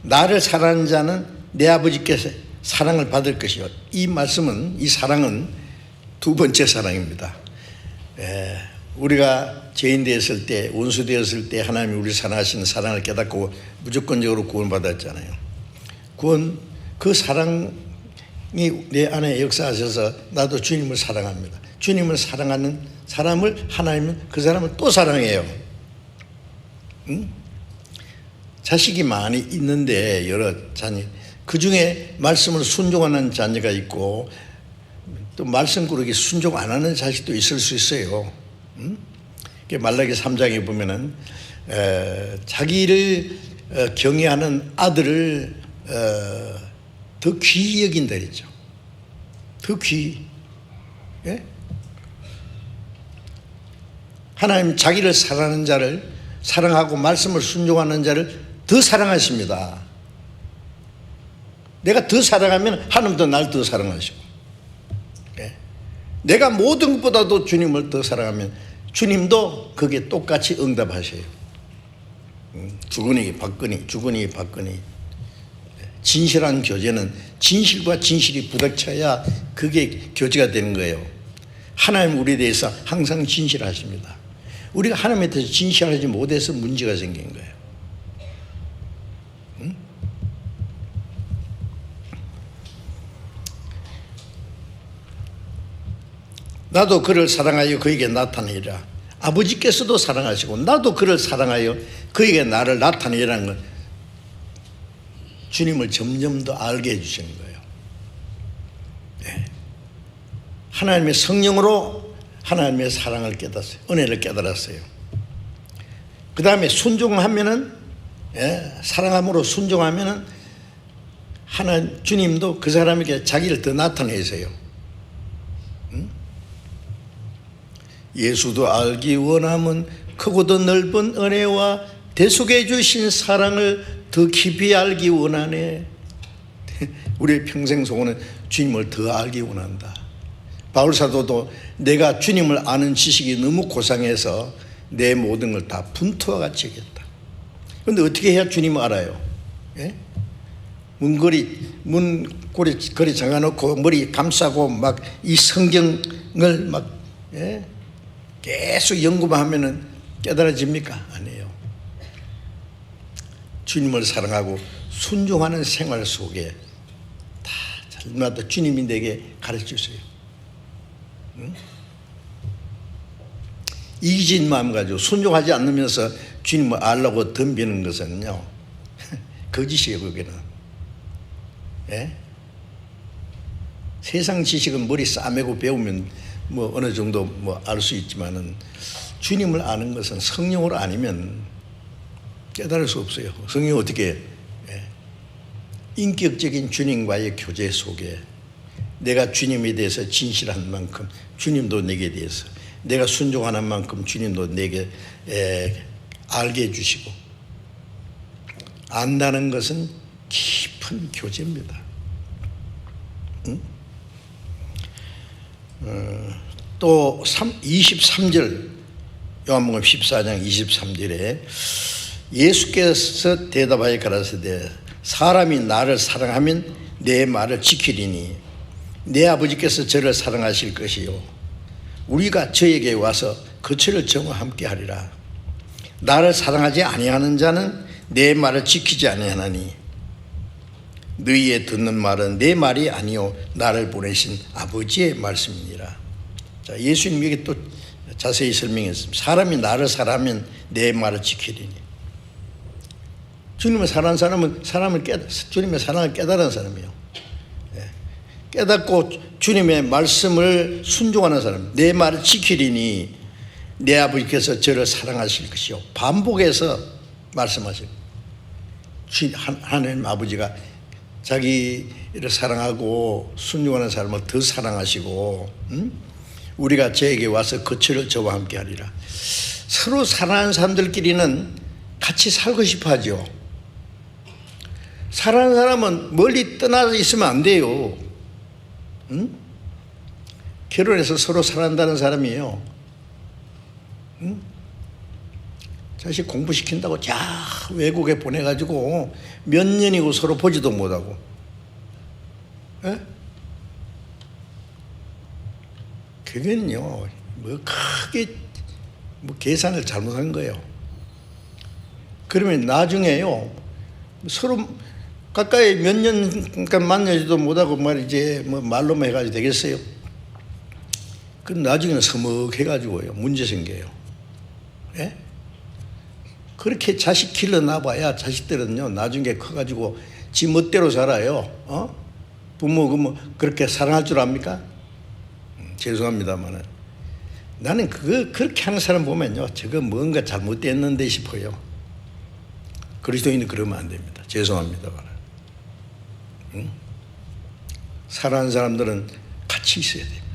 나를 사랑하는 자는 내 아버지께서 사랑을 받을 것이요. 이 말씀은, 이 사랑은 두 번째 사랑입니다. 우리가 죄인 되었을 때, 원수 되었을 때 하나님이 우리 사랑하시는 사랑을 깨닫고 무조건적으로 구원받았잖아요. 그 사랑이 내 안에 역사하셔서 나도 주님을 사랑합니다. 주님을 사랑하는 사람을 하나님은 그 사람을 또 사랑해요. 응? 자식이 많이 있는데 여러 자녀, 그 중에 말씀을 순종하는 자녀가 있고 또 말씀 그렇게 순종 안 하는 자식도 있을 수 있어요. 응? 말라기 3장에 보면은 자기를 경외하는 아들을 더 귀히 여긴다 그랬죠. 더 귀히. 예? 하나님 자기를 사랑하는 자를, 사랑하고 말씀을 순종하는 자를 더 사랑하십니다. 내가 더 사랑하면 하나님도 날 더 사랑하시고, 내가 모든 것보다도 주님을 더 사랑하면 주님도 거기에 똑같이 응답하셔요. 주거니 받거니, 주거니 받거니. 진실한 교제는 진실과 진실이 부닥쳐야 그게 교제가 되는 거예요. 하나님 우리에 대해서 항상 진실하십니다. 우리가 하나님에 대해서 진실하지 못해서 문제가 생긴 거예요. 나도 그를 사랑하여 그에게 나타내리라. 아버지께서도 사랑하시고 나도 그를 사랑하여 그에게 나를 나타내라는 건 주님을 점점 더 알게 해주시는 거예요. 네. 하나님의 성령으로 하나님의 사랑을 깨달았어요. 은혜를 깨달았어요. 그 다음에 순종하면은, 사랑함으로 순종하면은 하나님 주님도 그 사람에게 자기를 더 나타내세요. 예수도 알기 원함은 크고도 넓은 은혜와 대속해 주신 사랑을 더 깊이 알기 원하네. 우리의 평생 소원은 주님을 더 알기 원한다. 바울사도도 내가 주님을 아는 지식이 너무 고상해서 내 모든 걸 다 분투와 같이 하겠다. 그런데 어떻게 해야 주님을 알아요? 문고리 잠가놓고 머리 감싸고 막 이 성경을 막 계속 연구만 하면은 깨달아집니까? 아니에요. 주님을 사랑하고 순종하는 생활 속에 다 잘마다 주님이 내게 가르쳐주세요. 이기진 마음 가지고 순종하지 않으면서 주님을 알라고 덤비는 것은요 거짓이에요. 그게는. 세상 지식은 머리 싸매고 배우면 뭐 어느 정도 뭐 알 수 있지만은 주님을 아는 것은 성령으로 아니면 깨달을 수 없어요. 성령이 어떻게 인격적인 주님과의 교제 속에 내가 주님에 대해서 진실한 만큼 주님도 내게 대해서 내가 순종하는 만큼 주님도 내게 알게 해주시고 안다는 것은 깊은 교제입니다. 또 23절 요한복음 14장 23절에 예수께서 대답하여 가라사대 사람이 나를 사랑하면 내 말을 지키리니 내 아버지께서 저를 사랑하실 것이요 우리가 저에게 와서 거처를 정오 함께 하리라. 나를 사랑하지 아니하는 자는 내 말을 지키지 아니하나니 너희의 듣는 말은 내 말이 아니요 나를 보내신 아버지의 말씀이니라. 자, 예수님이 여기 또 자세히 설명했습니다. 사람이 나를 사랑하면 내 말을 지키리니. 주님을 사랑하는 사람은 주님의 사랑을 깨달은 사람이에요. 깨닫고 주님의 말씀을 순종하는 사람, 내 말을 지키리니 내 아버지께서 저를 사랑하실 것이요. 반복해서 말씀하시고 하나님 아버지가 자기를 사랑하고 순종하는 사람을 더 사랑하시고 우리가 저에게 와서 거처를 저와 함께 하리라. 서로 사랑하는 사람들끼리는 같이 살고 싶어 하죠. 사랑하는 사람은 멀리 떠나서 있으면 안 돼요. 결혼해서 서로 사랑한다는 사람이에요. 자식 공부시킨다고 외국에 보내가지고 몇 년이고 서로 보지도 못하고. 그게는요, 크게 계산을 잘못한 거예요. 그러면 나중에요, 서로 가까이 몇 년간 만나지도 못하고 말이지, 말로만 해가지고 되겠어요? 그럼 나중에는 서먹해가지고요, 문제 생겨요. 그렇게 자식 길러놔봐야 자식들은요, 나중에 커가지고 지 멋대로 살아요. 부모, 그렇게 사랑할 줄 압니까? 죄송합니다만은. 나는 그렇게 하는 사람 보면요, 저거 뭔가 잘못됐는데 싶어요. 그리스도인은 그러면 안 됩니다. 죄송합니다만. 사랑하는 사람들은 같이 있어야 됩니다.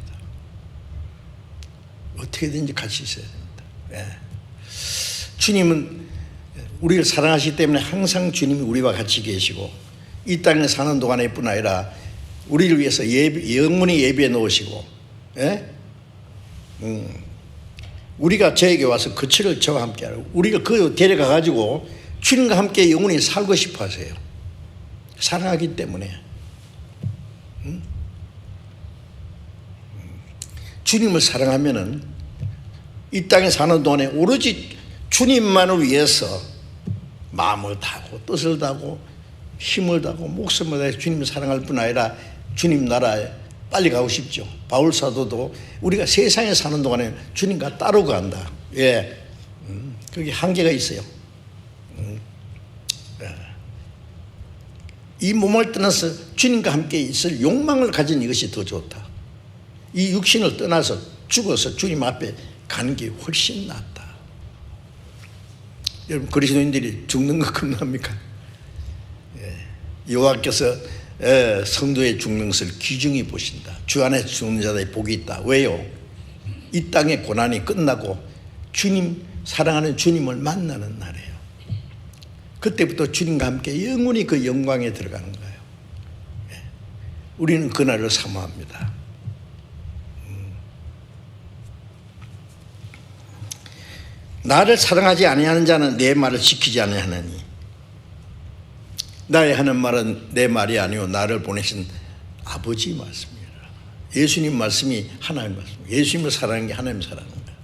어떻게든지 같이 있어야 됩니다. 주님은 우리를 사랑하시기 때문에 항상 주님이 우리와 같이 계시고 이 땅에 사는 동안에 뿐 아니라 우리를 위해서 영원히 예비해 놓으시고, 예? 우리가 저에게 와서 그 치를 저와 함께 하고 우리가 그 데려가 가지고 주님과 함께 영원히 살고 싶어 하세요. 사랑하기 때문에. 주님을 사랑하면은 이 땅에 사는 동안에 오로지 주님만을 위해서 마음을 다하고 뜻을 다하고 힘을 다하고 목숨을 다해 주님을 사랑할 뿐 아니라 주님 나라에 빨리 가고 싶죠. 바울 사도도 우리가 세상에 사는 동안에 주님과 따로 간다. 예, 그게 한계가 있어요. 이 몸을 떠나서 주님과 함께 있을 욕망을 가진 이것이 더 좋다. 이 육신을 떠나서 죽어서 주님 앞에 가는 게 훨씬 낫다. 여러분, 그리스도인들이 죽는 거 겁납니까? 여호와께서 성도의 죽는 것을 귀중히 보신다. 주 안에 죽는 자들의 복이 있다. 왜요? 이 땅의 고난이 끝나고 주님, 사랑하는 주님을 만나는 날이에요. 그때부터 주님과 함께 영원히 그 영광에 들어가는 거예요. 우리는 그날을 사모합니다. 나를 사랑하지 아니하는 자는 내 말을 지키지 아니하느니 나의 하는 말은 내 말이 아니요 나를 보내신 아버지 말씀이라. 예수님 말씀이 하나님 말씀. 예수님을 사랑하는 게 하나님 사랑하는 거예요.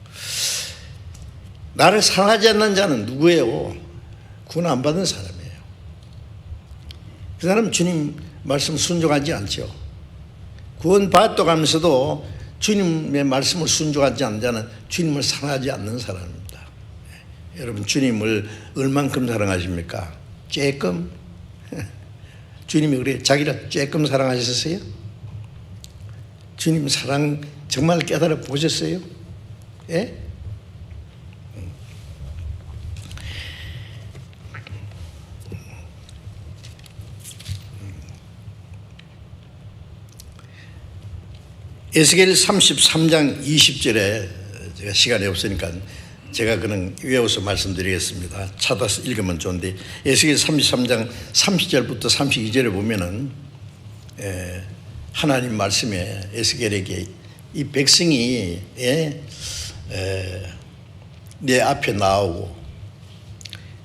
나를 사랑하지 않는 자는 누구예요? 구원 안 받은 사람이에요. 그 사람은 주님 말씀 순종하지 않죠. 구원 받아가면서도 주님의 말씀을 순종하지 않는 자는 주님을 사랑하지 않는 사람입니다. 여러분, 주님을 얼만큼 사랑하십니까? 조금? 주님이 그래 자기를 조금 사랑하셨어요? 주님 사랑 정말 깨달아 보셨어요? 예? 에스겔 33장 20절에 제가 시간이 없으니까 제가 그냥 외워서 말씀드리겠습니다. 찾아서 읽으면 좋은데 에스겔 33장 30절부터 32절에 보면은 하나님 말씀에 에스겔에게 이 백성이 내 앞에 나오고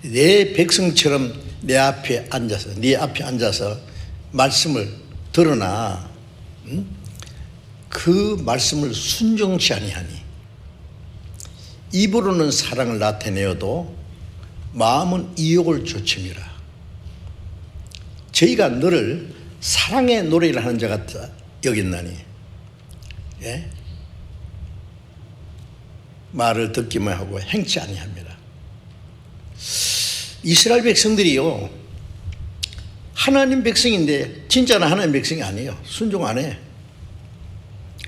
내 백성처럼 내 앞에 앉아서 네 앞에 앉아서 말씀을 들으나 그 말씀을 순종치 아니하니 입으로는 사랑을 나타내어도 마음은 이욕을 좇음이라. 저희가 너를 사랑의 노래를 하는 자 같다 여겼나니, 예? 말을 듣기만 하고 행치 아니합니다. 이스라엘 백성들이요, 하나님 백성인데 진짜는 하나님 백성이 아니에요. 순종 안 해.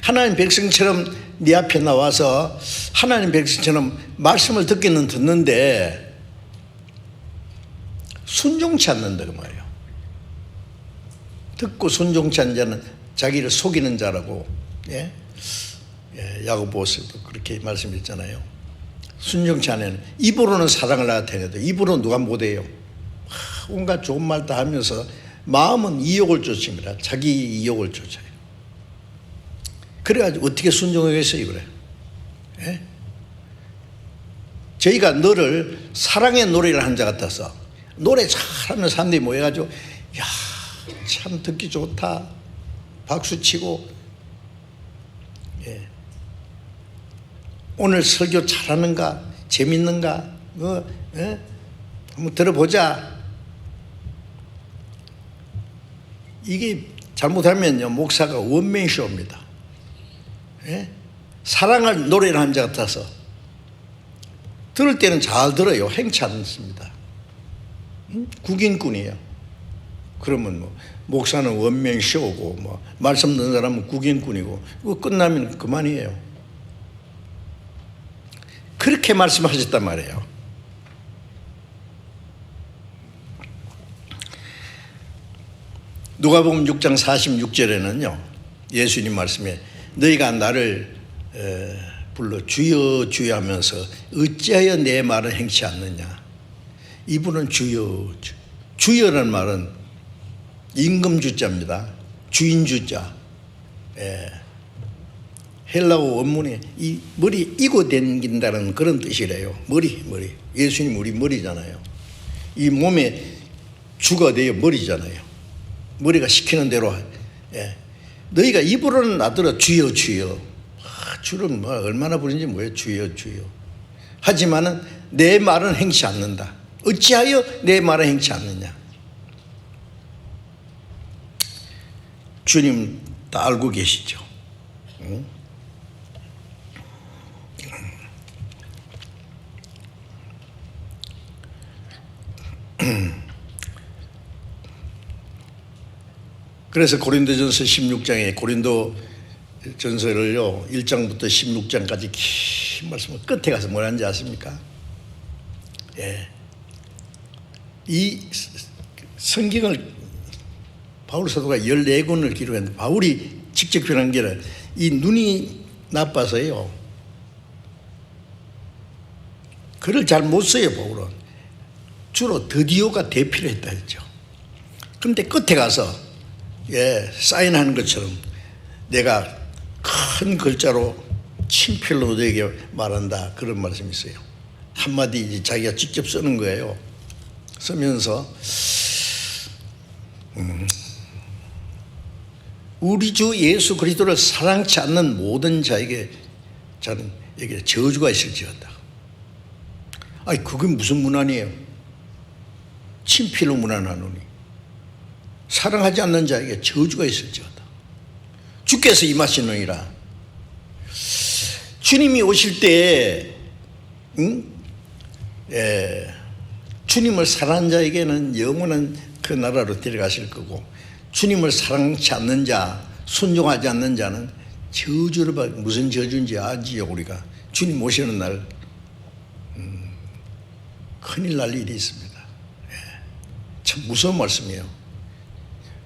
하나님 백성처럼 네 앞에 나와서 하나님 백성처럼 말씀을 듣기는 듣는데 순종치 않는다 그 말이에요. 듣고 순종치 않는 자는 자기를 속이는 자라고, 예? 야고보서도 그렇게 말씀했잖아요. 순종치 않는, 입으로는 사랑을 나타내도 입으로 누가 못해요. 온갖 좋은 말 다 하면서 마음은 이욕을 쫓습니다. 자기 이욕을 쫓아요. 그래가지고 어떻게 순종하겠어요, 그래? 예? 저희가 너를 사랑의 노래를 한 자 같아서 노래 잘하는 사람들이 모여가지고 야, 참 듣기 좋다 박수치고, 예. 오늘 설교 잘하는가 재밌는가 예? 한번 들어보자. 이게 잘못하면요 목사가 원맨쇼입니다. 예? 사랑을 노래를 한 자 같아서 들을 때는 잘 들어요. 행치 않습니다. 국인꾼이에요. 그러면 뭐 목사는 원맨쇼고 뭐 말씀 듣는 사람은 국인꾼이고 그거 끝나면 그만이에요. 그렇게 말씀하셨단 말이에요. 누가복음 6장 46절에는요 예수님 말씀에 너희가 나를 불러 주여 주여 하면서 어찌하여 내 말을 행치 않느냐. 이분은 주여 주여라는 말은 임금 주자입니다. 주인 주자. 헬라어 원문에 이 머리 이고 댕긴다는 그런 뜻이래요. 머리. 예수님 우리 머리잖아요. 이 몸에 주가 되어 머리잖아요. 머리가 시키는 대로. 너희가 입으로는 나더러 주여 주여. 주는 뭐 얼마나 부른지 뭐예요. 주여 주여. 하지만은 내 말은 행치 않는다. 어찌하여 내 말은 행치 않느냐. 주님 다 알고 계시죠. 응? 그래서 고린도전서 16장에 고린도전서를요 1장부터 16장까지 긴 말씀을 끝에 가서 뭐라는지 아십니까? 이 성경을 바울 사도가 14권을 기록했는데 바울이 직접 표현한 게 아니라 이 눈이 나빠서요 글을 잘 못 써요. 바울은 주로 드디오가 대피를 했다 했죠. 그런데 끝에 가서 사인하는 것처럼 내가 큰 글자로 친필로 너에게 말한다 그런 말씀이 있어요. 한마디 이제 자기가 직접 쓰는 거예요. 쓰면서 우리 주 예수 그리스도를 사랑치 않는 모든 자에게 저는 여기 저주가 있을지어다. 아니 그게 무슨 문안이에요? 친필로 문안하노니 사랑하지 않는 자에게 저주가 있을지어다. 주께서 임하시느니라. 주님이 오실 때 주님을 사랑하는 자에게는 영원한 그 나라로 데려가실 거고 주님을 사랑치 않는 자, 순종하지 않는 자는 저주를 받. 무슨 저주인지 아지요. 우리가 주님 오시는 날 큰일 날 일이 있습니다. 참 무서운 말씀이에요.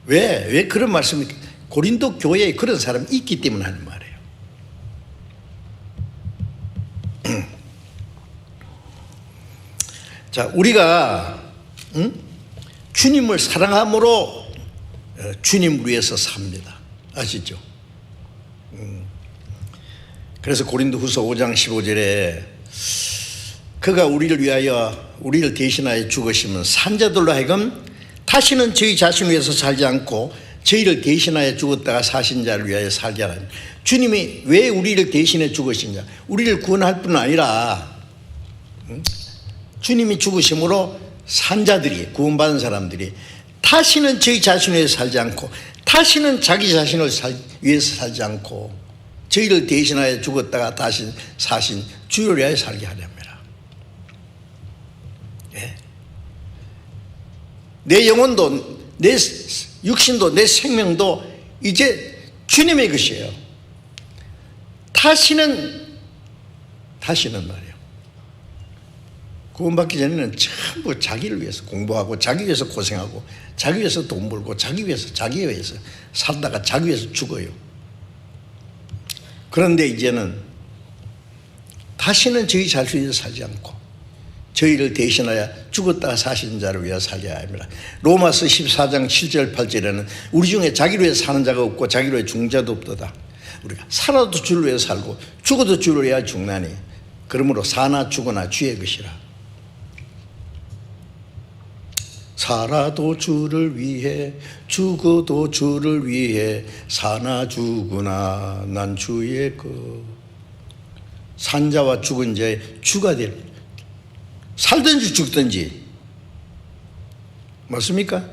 왜 그런 말씀이 고린도 교회에 그런 사람이 있기 때문에 하는 말이에요. 자, 우리가 주님을 사랑함으로 주님을 위해서 삽니다. 아시죠? 그래서 고린도후서 5장 15절에 그가 우리를 위하여 우리를 대신하여 죽으시면 산자들로 하여금 다시는 저희 자신을 위해서 살지 않고 저희를 대신하여 죽었다가 사신 자를 위하여 살게 하라. 주님이 왜 우리를 대신해 죽으시냐? 우리를 구원할 뿐 아니라 주님이 죽으심으로 산자들이 구원받은 사람들이 다시는 저희 자신을 위해서 살지 않고 다시는 자기 자신을 위해서 살지 않고 저희를 대신하여 죽었다가 다시 사신 주를 위하여 살게 하려 합니다. 내 영혼도 내 육신도 내 생명도 이제 주님의 것이에요. 다시는 말이에요. 구원받기 전에는 전부 자기를 위해서 공부하고 자기 위해서 고생하고 자기 위해서 돈 벌고 자기 위해서 살다가 자기 위해서 죽어요. 그런데 이제는 다시는 저희 자신을 위해서 살지 않고 저희를 대신하여 죽었다가 사신 자를 위하여 살려야 합니다. 로마서 14장 7절 8절에는 우리 중에 자기를 위해 사는 자가 없고 자기를 위해 죽는 자도 없도다. 우리가 살아도 주를 위해 살고 죽어도 주를 위하여 죽나니 그러므로 사나 죽으나 주의 것이라. 살아도 주를 위해 죽어도 주를 위해 사나 죽으나 난 주의 것. 산 자와 죽은 자의 주가 될 살든지 죽든지 맞습니까?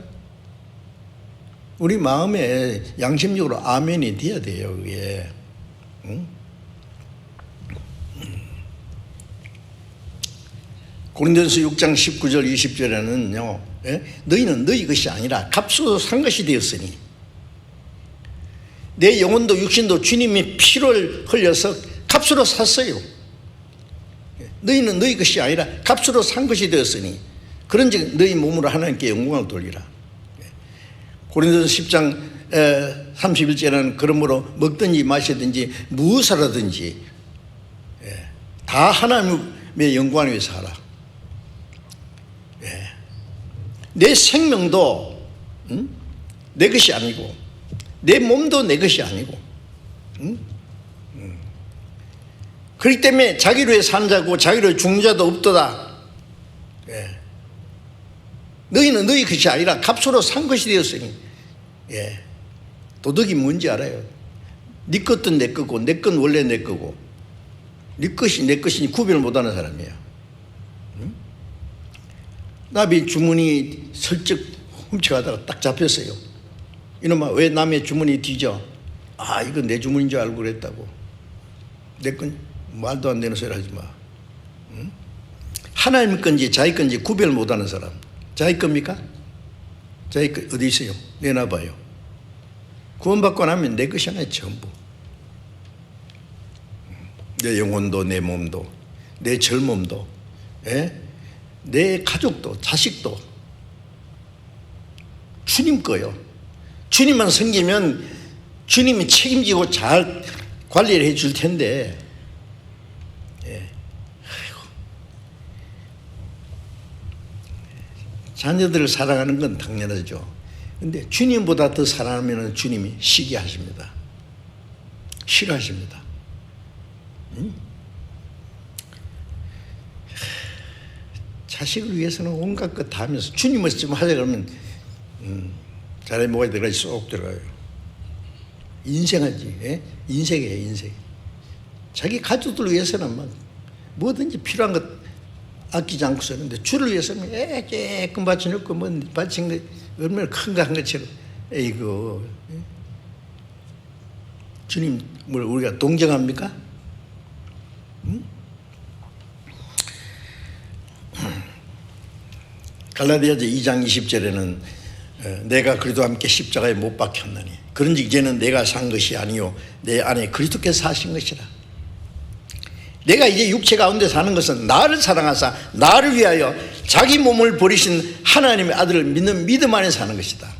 우리 마음에 양심적으로 아멘이 돼야 돼요. 그게 고린도전서 6장 19절 20절에는요 너희는 너희 것이 아니라 값으로 산 것이 되었으니 내 영혼도 육신도 주님이 피를 흘려서 값으로 샀어요. 너희는 너희 것이 아니라 값으로 산 것이 되었으니 그런즉 너희 몸으로 하나님께 영광을 돌리라. 고린도전서 10장 31절에는 그러므로 먹든지 마시든지 무엇을 하든지 다 하나님의 영광을 위해서 하라. 내 생명도 내 것이 아니고, 내 몸도 내 것이 아니고, 그렇기 때문에 자기를 위해 사는 자고 자기를 위해 죽는 자도 없도다. 예. 너희는 너희 것이 아니라 값으로 산 것이 되었으니. 예. 도덕이 뭔지 알아요. 네 것도 내 거고 내 건 원래 내 거고 네 것이 내 것이니 구별을 못하는 사람이야. 남의 주머니 슬쩍 훔쳐가다가 딱 잡혔어요. 이놈아, 왜 남의 주머니 뒤져? 아, 이건 내 주머니인 줄 알고 그랬다고. 내 건 말도 안 되는 소리 하지 마. 하나님 건지 자기 건지 구별 못하는 사람. 자기 겁니까? 자기 거 어디 있어요? 내놔봐요. 구원받고 나면 내 것이 아니야, 전부. 내 영혼도 내 몸도 내 젊음도, 예? 내 가족도 자식도 주님 거요. 주님만 섬기면 주님이 책임지고 잘 관리를 해줄 텐데, 예. 아이고. 자녀들을 사랑하는 건 당연하죠. 근데 주님보다 더 사랑하면 주님이 시기하십니다. 싫어하십니다. 자식을 위해서는 온갖 것 다 하면서 주님을 좀 하자 그러면 자네 뭐가 들어가지 쏙 들어가요. 인생하지. 예? 인생이에요, 인생. 자기 가족들 위해서는 막 뭐든지 필요한 것 아끼지 않고 쓰는데 주를 위해서는 조금 바쳐놓고 뭐 바친 거 얼마나 큰 거 한 것처럼. 에이구. 주님을 우리가 동정합니까? 갈라디아서 2장 20절에는 내가 그리스도와 함께 십자가에 못 박혔나니 그런즉 이제는 내가 산 것이 아니요 내 안에 그리스도께서 사신 것이라. 내가 이제 육체 가운데 사는 것은 나를 사랑하사 나를 위하여 자기 몸을 버리신 하나님의 아들을 믿는 믿음 안에 사는 것이다.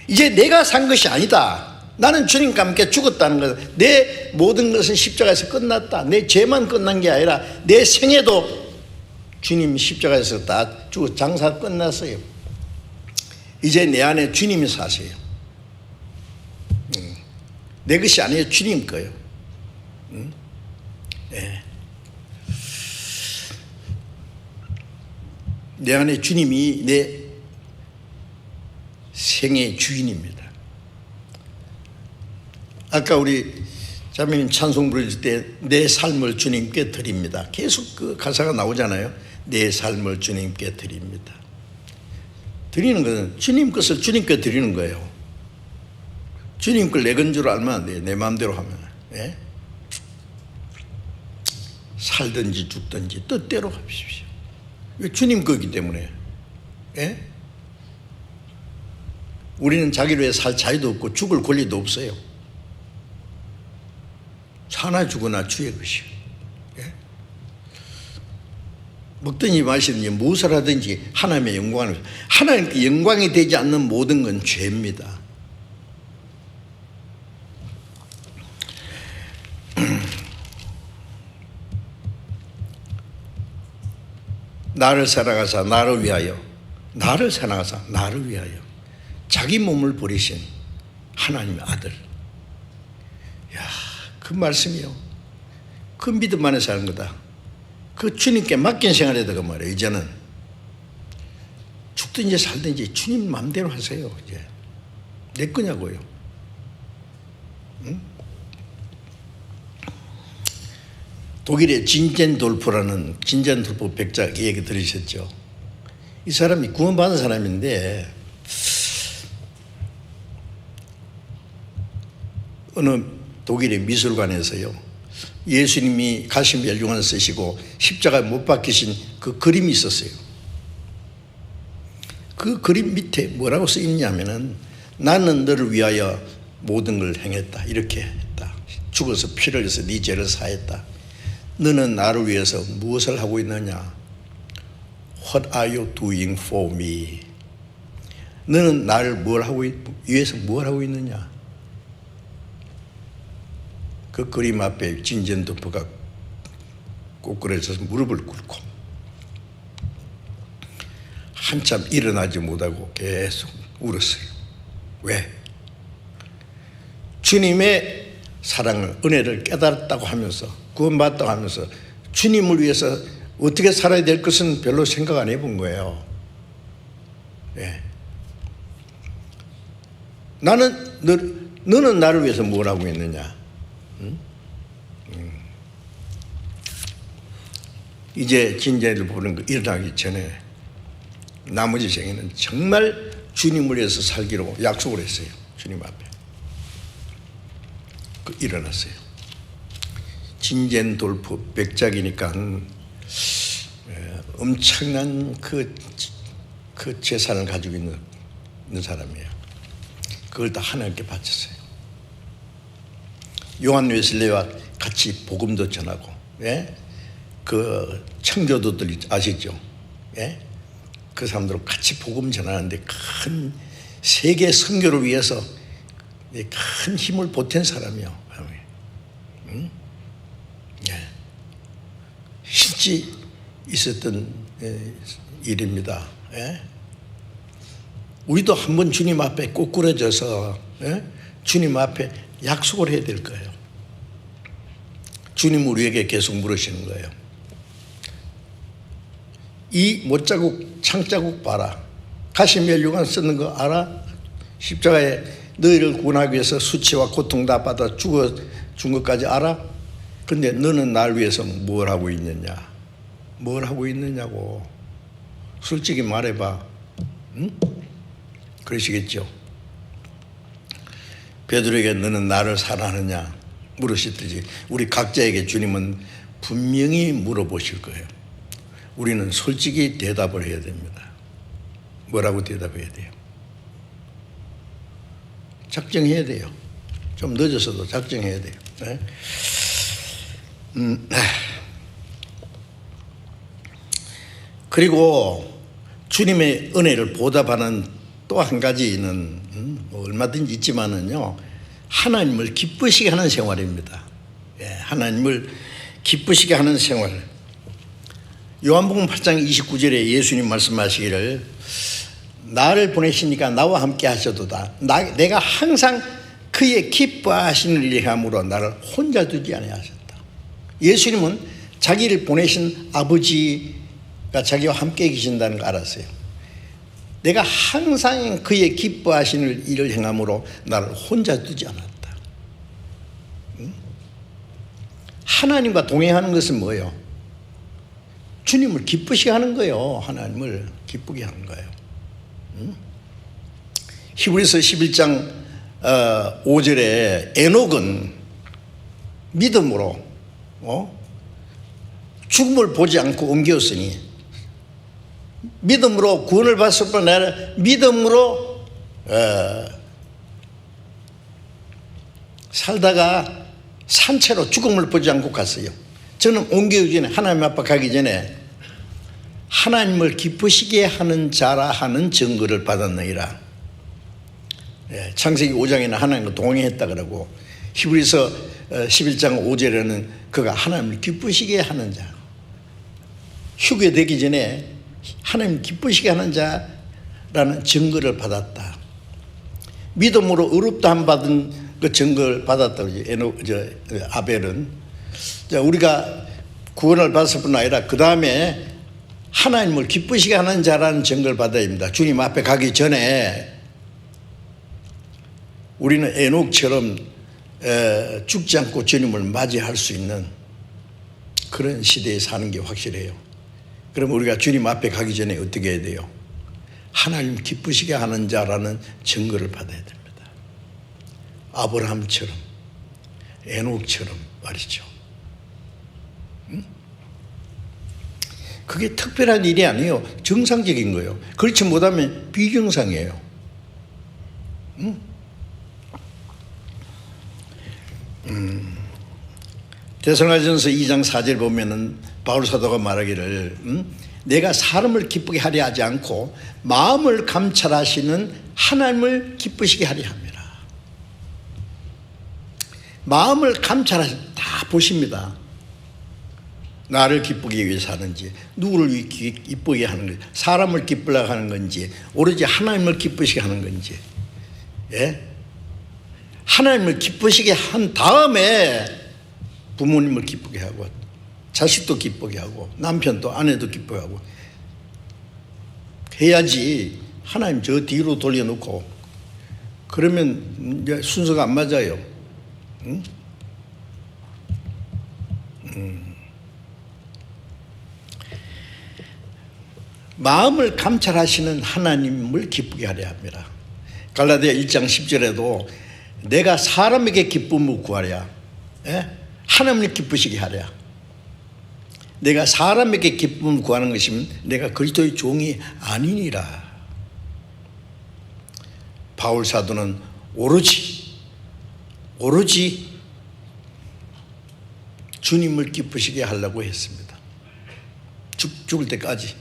이제 내가 산 것이 아니다. 나는 주님과 함께 죽었다는 것. 내 모든 것은 십자가에서 끝났다. 내 죄만 끝난 게 아니라 내 생애도 주님 십자가에서 다 죽어 장사 끝났어요. 이제 내 안에 주님이 사세요. 내 것이 아니에요. 주님 거예요. 네. 내 안에 주님이 내 생의 주인입니다. 아까 우리 자매님 찬송 부르실 때 내 삶을 주님께 드립니다. 계속 그 가사가 나오잖아요. 내 삶을 주님께 드립니다. 드리는 것은 주님 것을 주님께 드리는 거예요. 주님 걸 내 건 줄 알면 안 돼요. 내 마음대로 하면. 예? 살든지 죽든지 뜻대로 하십시오. 주님 거기 때문에. 예? 우리는 자기를 위해 살 자유도 없고 죽을 권리도 없어요. 사나 죽으나 주의 것이요. 예? 먹든지 마시든지 무엇을 하든지 하나님의 영광을, 하나님께 영광이 되지 않는 모든 건 죄입니다. 나를 사랑하사 나를 위하여, 나를 사랑하사 나를 위하여 자기 몸을 버리신 하나님의 아들. 야, 그 말씀이요. 그 믿음 안에 사는 거다. 그 주님께 맡긴 생활에다가 말이에요. 이제는 죽든지 살든지 주님 마음대로 하세요. 이제 내 거냐고요. 응? 독일의 진젠돌프라는 진젠돌프 백작 얘기 들으셨죠? 이 사람이 구원받은 사람인데 어느 독일의 미술관에서요, 예수님이 가시며 멸류관을 쓰시고 십자가에 못 박히신 그 그림이 있었어요. 그 그림 밑에 뭐라고 쓰였냐면은 나는 너를 위하여 모든 걸 행했다. 이렇게 했다. 죽어서 피를 흘려서 네 죄를 사했다. 너는 나를 위해서 무엇을 하고 있느냐? What are you doing for me? 너는 나를 위해서 뭘 하고 있느냐? 그 그림 앞에 진젠도프가 꼬꾸라져서 무릎을 꿇고 한참 일어나지 못하고 계속 울었어요. 왜? 주님의 사랑을, 은혜를 깨달았다고 하면서, 구원받았다고 하면서 주님을 위해서 어떻게 살아야 될 것은 별로 생각 안 해본 거예요. 예. 너는 나를 위해서 뭘 하고 있느냐? 이제 진제를 보는 거 일어나기 전에 나머지 생에는 정말 주님을 위해서 살기로 약속을 했어요. 주님 앞에. 일어났어요. 진젠돌프 백작이니까 엄청난 그 재산을 가지고 있는 사람이에요. 그걸 다 하나님께 바쳤어요. 요한 웨슬레와 같이 복음도 전하고, 예? 그 청교도들 아시죠? 예? 그 사람들하고 같이 복음 전하는데 큰 세계 선교를 위해서 큰 힘을 보탠 사람이요. 응? 예. 실제 있었던 일입니다. 예? 우리도 한번 주님 앞에 꼬꾸라져서 주님 앞에 약속을 해야 될 거예요. 주님 우리에게 계속 물으시는 거예요. 이 못자국 창자국 봐라. 가시면류관 쓰는 거 알아? 십자가에 너희를 구원하기 위해서 수치와 고통 다 받아 죽은 것까지 알아? 근데 너는 날 위해서 뭘 하고 있느냐? 뭘 하고 있느냐고. 솔직히 말해봐. 응? 그러시겠죠. 베드로에게 너는 나를 사랑하느냐 물으시듯이 우리 각자에게 주님은 분명히 물어보실 거예요. 우리는 솔직히 대답을 해야 됩니다. 뭐라고 대답해야 돼요? 작정해야 돼요. 좀 늦어서도 작정해야 돼요. 네? 그리고 주님의 은혜를 보답하는 또 한 가지는 뭐 얼마든지 있지만은요, 하나님을 기쁘시게 하는 생활입니다. 예, 하나님을 기쁘시게 하는 생활. 요한복음 8장 29절에 예수님 말씀하시기를 나를 보내시니까 나와 함께 하셔도다. 내가 항상 그의 기뻐하시는 일을 함으로 나를 혼자 두지 아니하셨다. 예수님은 자기를 보내신 아버지가 자기와 함께 계신다는 걸 알았어요. 내가 항상 그의 기뻐하시는 일을 행함으로 나를 혼자 두지 않았다. 하나님과 동행하는 것은 뭐예요? 주님을 기쁘시게 하는 거예요. 하나님을 기쁘게 하는 거예요. 히브리서 11장 5절에 에녹은 믿음으로 죽음을 보지 않고 옮겼으니 믿음으로 구원을 받을 뿐 아니라 믿음으로 살다가 산채로 죽음을 보지 않고 갔어요. 저는 옮기기 전에 하나님 앞에 가기 전에 하나님을 기쁘시게 하는 자라 하는 증거를 받았느니라. 창세기 5장에는 하나님과 동행했다 그러고 히브리서 11장 5절에는 그가 하나님을 기쁘시게 하는 자. 휴게되기 전에 하나님 기쁘시게 하는 자라는 증거를 받았다. 믿음으로 의롭다함 받은 그 증거를 받았다고 아벨은. 자, 우리가 구원을 받았을 뿐 아니라 그 다음에 하나님을 기쁘시게 하는 자라는 증거를 받아야 됩니다. 주님 앞에 가기 전에 우리는 에녹처럼 죽지 않고 주님을 맞이할 수 있는 그런 시대에 사는 게 확실해요. 그럼 우리가 주님 앞에 가기 전에 어떻게 해야 돼요? 하나님 기쁘시게 하는 자라는 증거를 받아야 됩니다. 아브라함처럼, 에녹처럼 말이죠. 그게 특별한 일이 아니에요. 정상적인 거예요. 그렇지 못하면 비정상이에요. 데살로니가전서 2장 4절 보면은 바울 사도가 말하기를 내가 사람을 기쁘게 하려 하지 않고 마음을 감찰하시는 하나님을 기쁘시게 하려 합니다. 마음을 다 보십니다. 나를 기쁘게 위해서 하는지, 누구를 기쁘게 하는 건지, 사람을 기쁘게 하는 건지, 오로지 하나님을 기쁘시게 하는 건지. 예? 하나님을 기쁘시게 한 다음에 부모님을 기쁘게 하고 자식도 기쁘게 하고 남편도 아내도 기쁘게 하고 해야지. 하나님 저 뒤로 돌려놓고 그러면 이제 순서가 안 맞아요. 응? 마음을 감찰하시는 하나님을 기쁘게 하려 합니다. 갈라디아 1장 10절에도 내가 사람에게 기쁨을 구하랴. 예? 하나님을 기쁘시게 하랴. 내가 사람에게 기쁨을 구하는 것이면 내가 그리스도의 종이 아니니라. 바울 사도는 오로지 주님을 기쁘시게 하려고 했습니다. 죽을 때까지.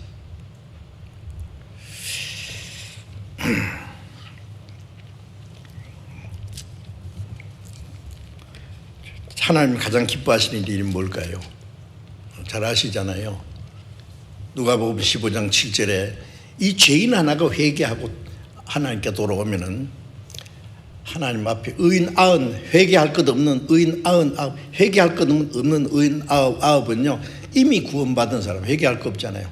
하나님이 가장 기뻐하시는 일이 뭘까요? 잘 아시잖아요. 누가복음 15장 7절에 이 죄인 하나가 회개하고 하나님께 돌아오면은 하나님 앞에 의인 90, 회개할 것 없는 의인 99, 회개할 것 없는 의인 99은요 이미 구원받은 사람, 회개할 거 없잖아요.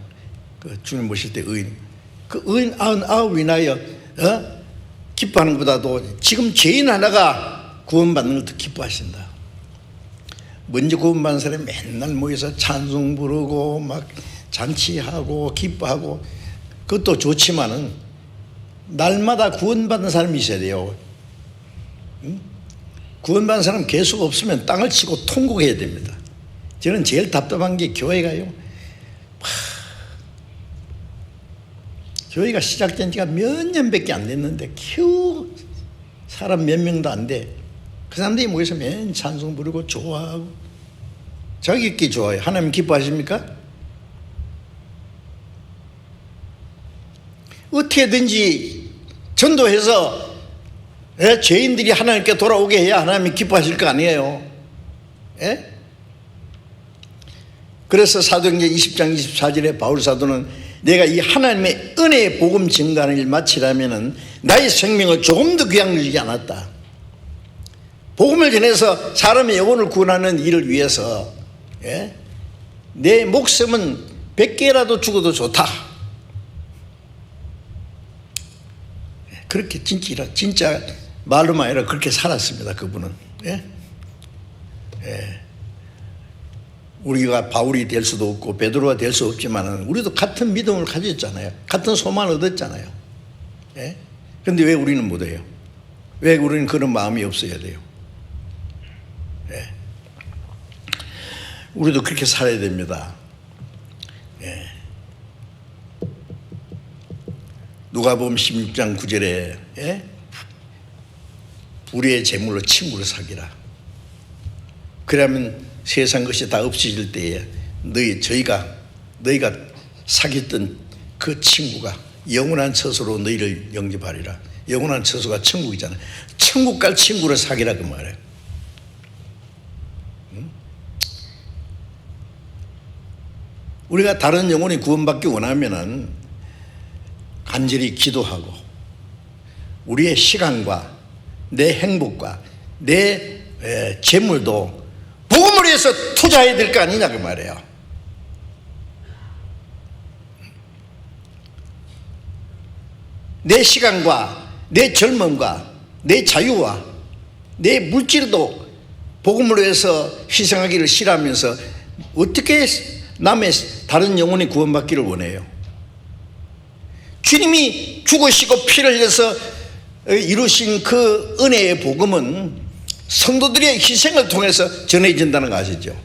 그 주님 모실 때 의인, 그 의인 99 인하여 기뻐하는 것보다도 지금 죄인 하나가 구원받는 걸 더 기뻐하신다. 먼저 구원받은 사람이 맨날 모여서 찬송 부르고 막 잔치하고 기뻐하고 그것도 좋지만은 날마다 구원받은 사람이 있어야 돼요. 구원받은 사람 계속 없으면 땅을 치고 통곡해야 됩니다. 저는 제일 답답한 게 교회가요. 교회가 시작된 지가 몇 년밖에 안 됐는데 겨우 사람 몇 명도 안 돼. 그 사람들이 모여서 맨 찬송 부르고 좋아하고 자기끼리 좋아해요. 하나님 기뻐하십니까? 어떻게든지 전도해서 죄인들이 하나님께 돌아오게 해야 하나님이 기뻐하실 거 아니에요. 예? 그래서 사도행전 20장 24절에 바울 사도는 내가 이 하나님의 은혜의 복음 증가하는 일 마치려면은 나의 생명을 조금 더 귀한 여기지 않았다. 복음을 전해서 사람의 영혼을 구원하는 일을 위해서 내 목숨은 100개라도 죽어도 좋다. 그렇게 진짜 말로만 아니라 그렇게 살았습니다. 그분은. 우리가 바울이 될 수도 없고 베드로가 될 수 없지만 우리도 같은 믿음을 가졌잖아요. 같은 소망을 얻었잖아요. 그런데 왜 우리는 못해요? 왜 우리는 그런 마음이 없어야 돼요? 우리도 그렇게 살아야 됩니다. 누가복음 16장 9절에 불의의 재물로 친구를 사귀라. 그러면 세상 것이 다 없어질 때에 너희가 사귀었던 그 친구가 영원한 처소로 너희를 영접하리라. 영원한 처소가 천국이잖아요. 천국 갈 친구를 사귀라 그 말이에요. 우리가 다른 영혼이 구원받기 원하면은 간절히 기도하고 우리의 시간과 내 행복과 내 재물도 복음을 위해서 투자해야 될 거 아니냐 그 말이에요. 내 시간과 내 젊음과 내 자유와 내 물질도 복음을 위해서 희생하기를 싫어하면서 어떻게 남의 다른 영혼이 구원받기를 원해요? 주님이 죽으시고 피를 흘려서 이루신 그 은혜의 복음은 성도들의 희생을 통해서 전해진다는 거 아시죠?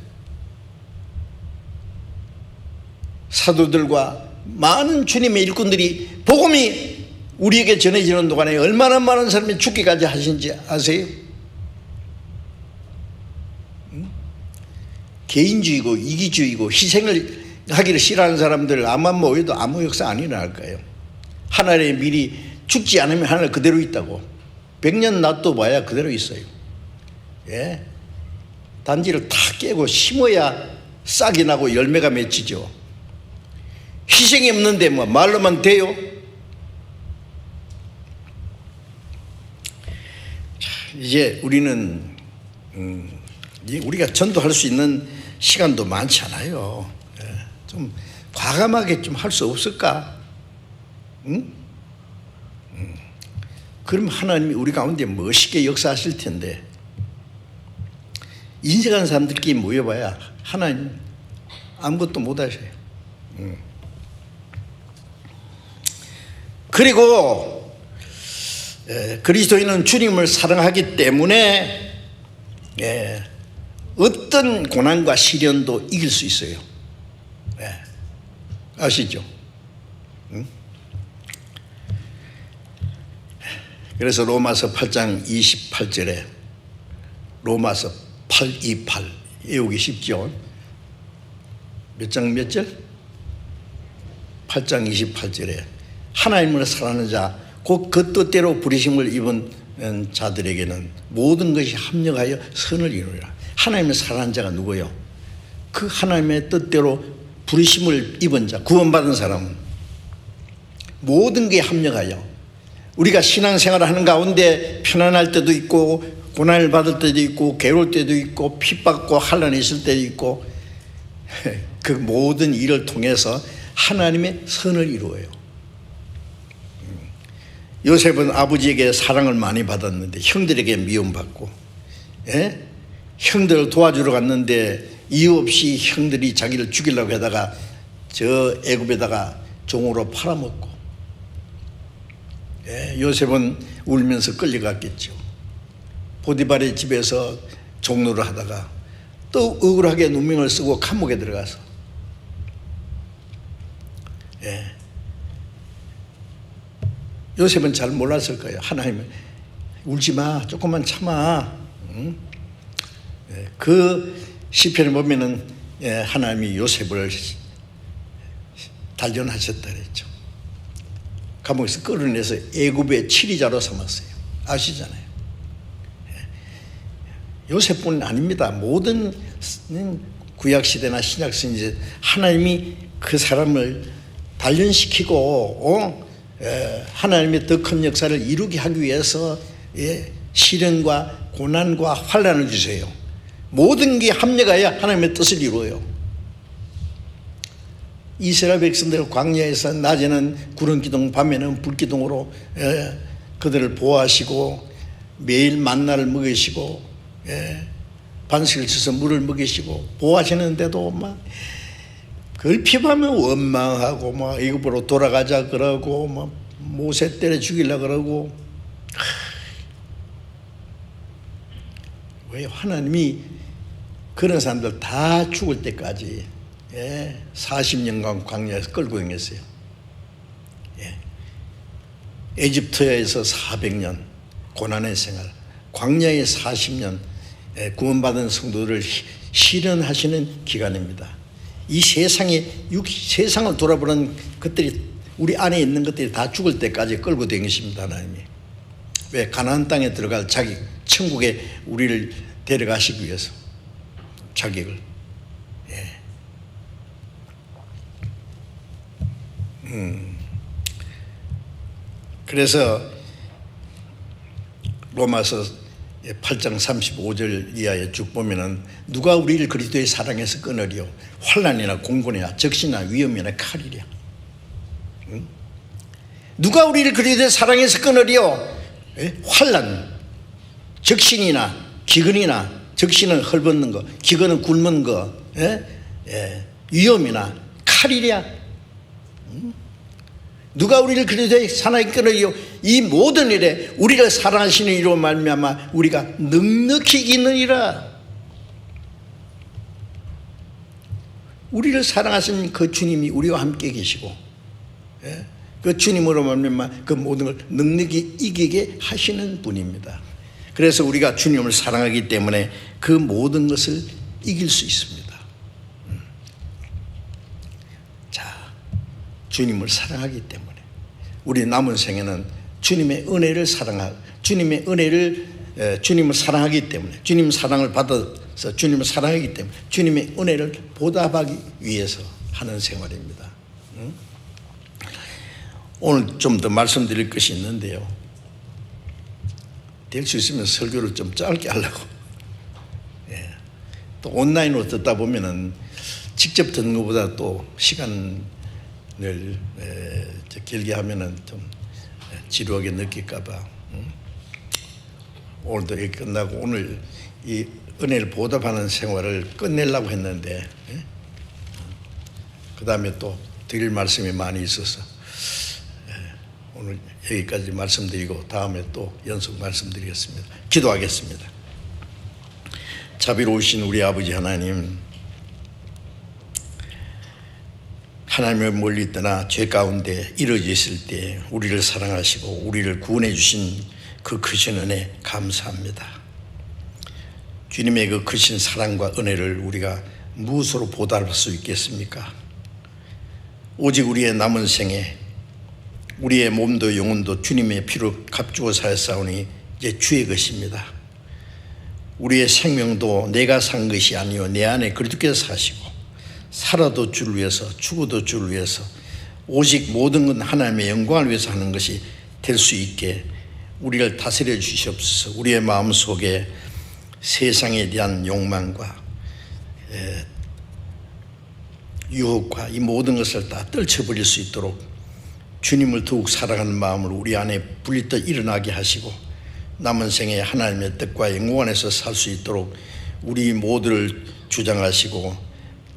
사도들과 많은 주님의 일꾼들이 복음이 우리에게 전해지는 동안에 얼마나 많은 사람이 죽기까지 하신지 아세요? 개인주의고 이기주의고 희생을 하기를 싫어하는 사람들 아마 모여도 아무 역사 안 일어날 거예요. 하늘에 미리 죽지 않으면 하늘 그대로 있다고. 100년 놔둬봐야 그대로 있어요. 단지를 다 깨고 심어야 싹이 나고 열매가 맺히죠. 희생이 없는데 뭐 말로만 돼요? 이제 우리는 이제 우리가 전도할 수 있는 시간도 많지 않아요. 좀 과감하게 좀 할 수 없을까? 응? 그럼 하나님이 우리 가운데 멋있게 역사하실 텐데, 인정하는 사람들끼리 모여봐야 하나님 아무것도 못 하셔요. 그리고 그리스도인은 주님을 사랑하기 때문에 어떤 고난과 시련도 이길 수 있어요. 아시죠? 그래서 로마서 8장 28절에 로마서 828 외우기 쉽죠? 몇 장 몇 절? 8장 28절에 하나님을 사랑하는 자 곧 그 뜻대로 부르심을 입은 자들에게는 모든 것이 합력하여 선을 이루리라. 하나님을 사랑하는 자가 누구예요? 그 하나님의 뜻대로 부르심을 입은 자, 구원받은 사람은 모든 게 합력하여, 우리가 신앙생활을 하는 가운데 편안할 때도 있고 고난을 받을 때도 있고 괴로울 때도 있고 핍박과 환난이 있을 때도 있고 그 모든 일을 통해서 하나님의 선을 이루어요. 요셉은 아버지에게 사랑을 많이 받았는데 형들에게 미움받고, 형들을 도와주러 갔는데 이유 없이 형들이 자기를 죽이려고 하다가 저 애굽에다가 종으로 팔아먹고, 요셉은 울면서 끌려갔겠죠. 보디발의 집에서 종로를 하다가 또 억울하게 누명을 쓰고 감옥에 들어가서, 요셉은 잘 몰랐을 거예요. 하나님은 울지 마, 조금만 참아. 그 시편에 보면은 하나님이 요셉을 단련하셨다 그랬죠. 감옥에서 끌어내서 애굽의 치리자로 삼았어요. 아시잖아요. 요셉뿐 아닙니다. 모든 구약시대나 신약시대 하나님이 그 사람을 단련시키고 하나님의 더 큰 역사를 이루게 하기 위해서 시련과 고난과 환난을 주세요. 모든 게 합력하여 하나님의 뜻을 이루어요. 이스라엘 백성들 광야에서 낮에는 구름 기둥, 밤에는 불 기둥으로 그들을 보호하시고 매일 만나를 먹이시고 반석을 쳐서 물을 먹이시고 보호하시는데도 막 걸핏하면 원망하고 막 애굽으로 돌아가자 그러고 막 모세 때려 죽이려고 그러고, 왜 하나님이 그런 사람들 다 죽을 때까지 40년간 광야에서 끌고 다녔어요. 에집트에서 400년 고난의 생활, 광야에 40년 구원받은 성도를 실현하시는 기간입니다. 이 세상을 돌아보는 것들이, 우리 안에 있는 것들이 다 죽을 때까지 끌고 다니십니다. 하나님이. 왜? 가나안 땅에 들어갈 자격, 천국에 우리를 데려가시기 위해서 자격을. 그래서 로마서 8장 35절 이하에 쭉 보면은 누가 우리를 그리스도의 사랑에서 끊으리요? 환난이나 공고나 적시나 위험이나 칼이랴. 누가 우리를 그리스도의 사랑에서 끊으리요? 환난, 적신이나 기근이나, 적신은 헐벗는 거, 기근은 굶은 거, 위험이나 칼이랴. 누가 우리를 그리스도의 사랑에 끊으리요? 이 모든 일에 우리를 사랑하시는 이로 말미암아 우리가 넉넉히 이기느니라. 우리를 사랑하시는 그 주님이 우리와 함께 계시고, 그 주님으로 말미암아 그 모든 걸 넉넉히 이기게 하시는 분입니다. 그래서 우리가 주님을 사랑하기 때문에 그 모든 것을 이길 수 있습니다. 자, 주님을 사랑하기 때문에 우리 남은 생에는 주님의 은혜를 사랑하고, 주님을 사랑하기 때문에, 주님 사랑을 받아서 주님을 사랑하기 때문에 주님의 은혜를 보답하기 위해서 하는 생활입니다. 오늘 좀 더 말씀드릴 것이 있는데요. 될 수 있으면 설교를 좀 짧게 하려고. 예. 또 온라인으로 듣다 보면은 직접 듣는 것보다 또 시간을 길게 하면은 좀 지루하게 느낄까봐. 오늘도 이렇게 끝나고 오늘 이 은혜를 보답하는 생활을 끝내려고 했는데, 그 다음에 또 드릴 말씀이 많이 있어서 오늘 여기까지 말씀드리고 다음에 또 연속 말씀드리겠습니다. 기도하겠습니다. 자비로우신 우리 아버지 하나님, 하나님을 멀리 떠나 죄 가운데 이루어져 있을 때 우리를 사랑하시고 우리를 구원해 주신 그 크신 은혜 감사합니다. 주님의 그 크신 사랑과 은혜를 우리가 무엇으로 보답할 수 있겠습니까? 오직 우리의 남은 생에 우리의 몸도 영혼도 주님의 피로 값주어 사였사오니 이제 주의 것입니다. 우리의 생명도 내가 산 것이 아니요 내 안에 그리스도께서 사시고, 살아도 주를 위해서 죽어도 주를 위해서 오직 모든 건 하나님의 영광을 위해서 하는 것이 될 수 있게 우리를 다스려 주시옵소서. 우리의 마음속에 세상에 대한 욕망과 유혹과 이 모든 것을 다 떨쳐버릴 수 있도록 주님을 더욱 사랑하는 마음을 우리 안에 불리듯 일어나게 하시고, 남은 생에 하나님의 뜻과 영광 안에서 살 수 있도록 우리 모두를 주장하시고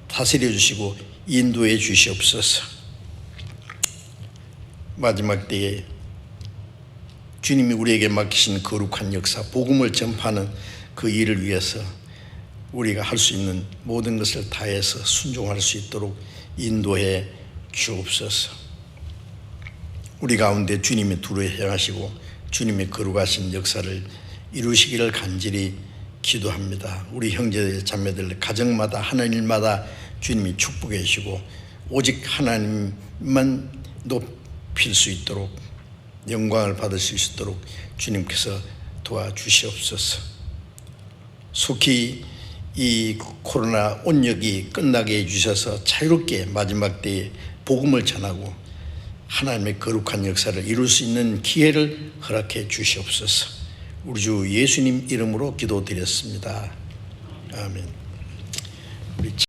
다스려 주시고 인도해 주시옵소서. 마지막 때에 주님이 우리에게 맡기신 거룩한 역사, 복음을 전파하는 그 일을 위해서 우리가 할 수 있는 모든 것을 다해서 순종할 수 있도록 인도해 주옵소서. 우리 가운데 주님의 두루 행하시고 주님의 거룩하신 역사를 이루시기를 간절히 기도합니다. 우리 형제 자매들 가정마다 하는 일마다 주님이 축복해 주시고 오직 하나님만 높일 수 있도록, 영광을 받을 수 있도록 주님께서 도와주시옵소서. 속히 이 코로나 온역이 끝나게 해주셔서 자유롭게 마지막 때에 복음을 전하고 하나님의 거룩한 역사를 이룰 수 있는 기회를 허락해 주시옵소서. 우리 주 예수님 이름으로 기도드렸습니다. 아멘.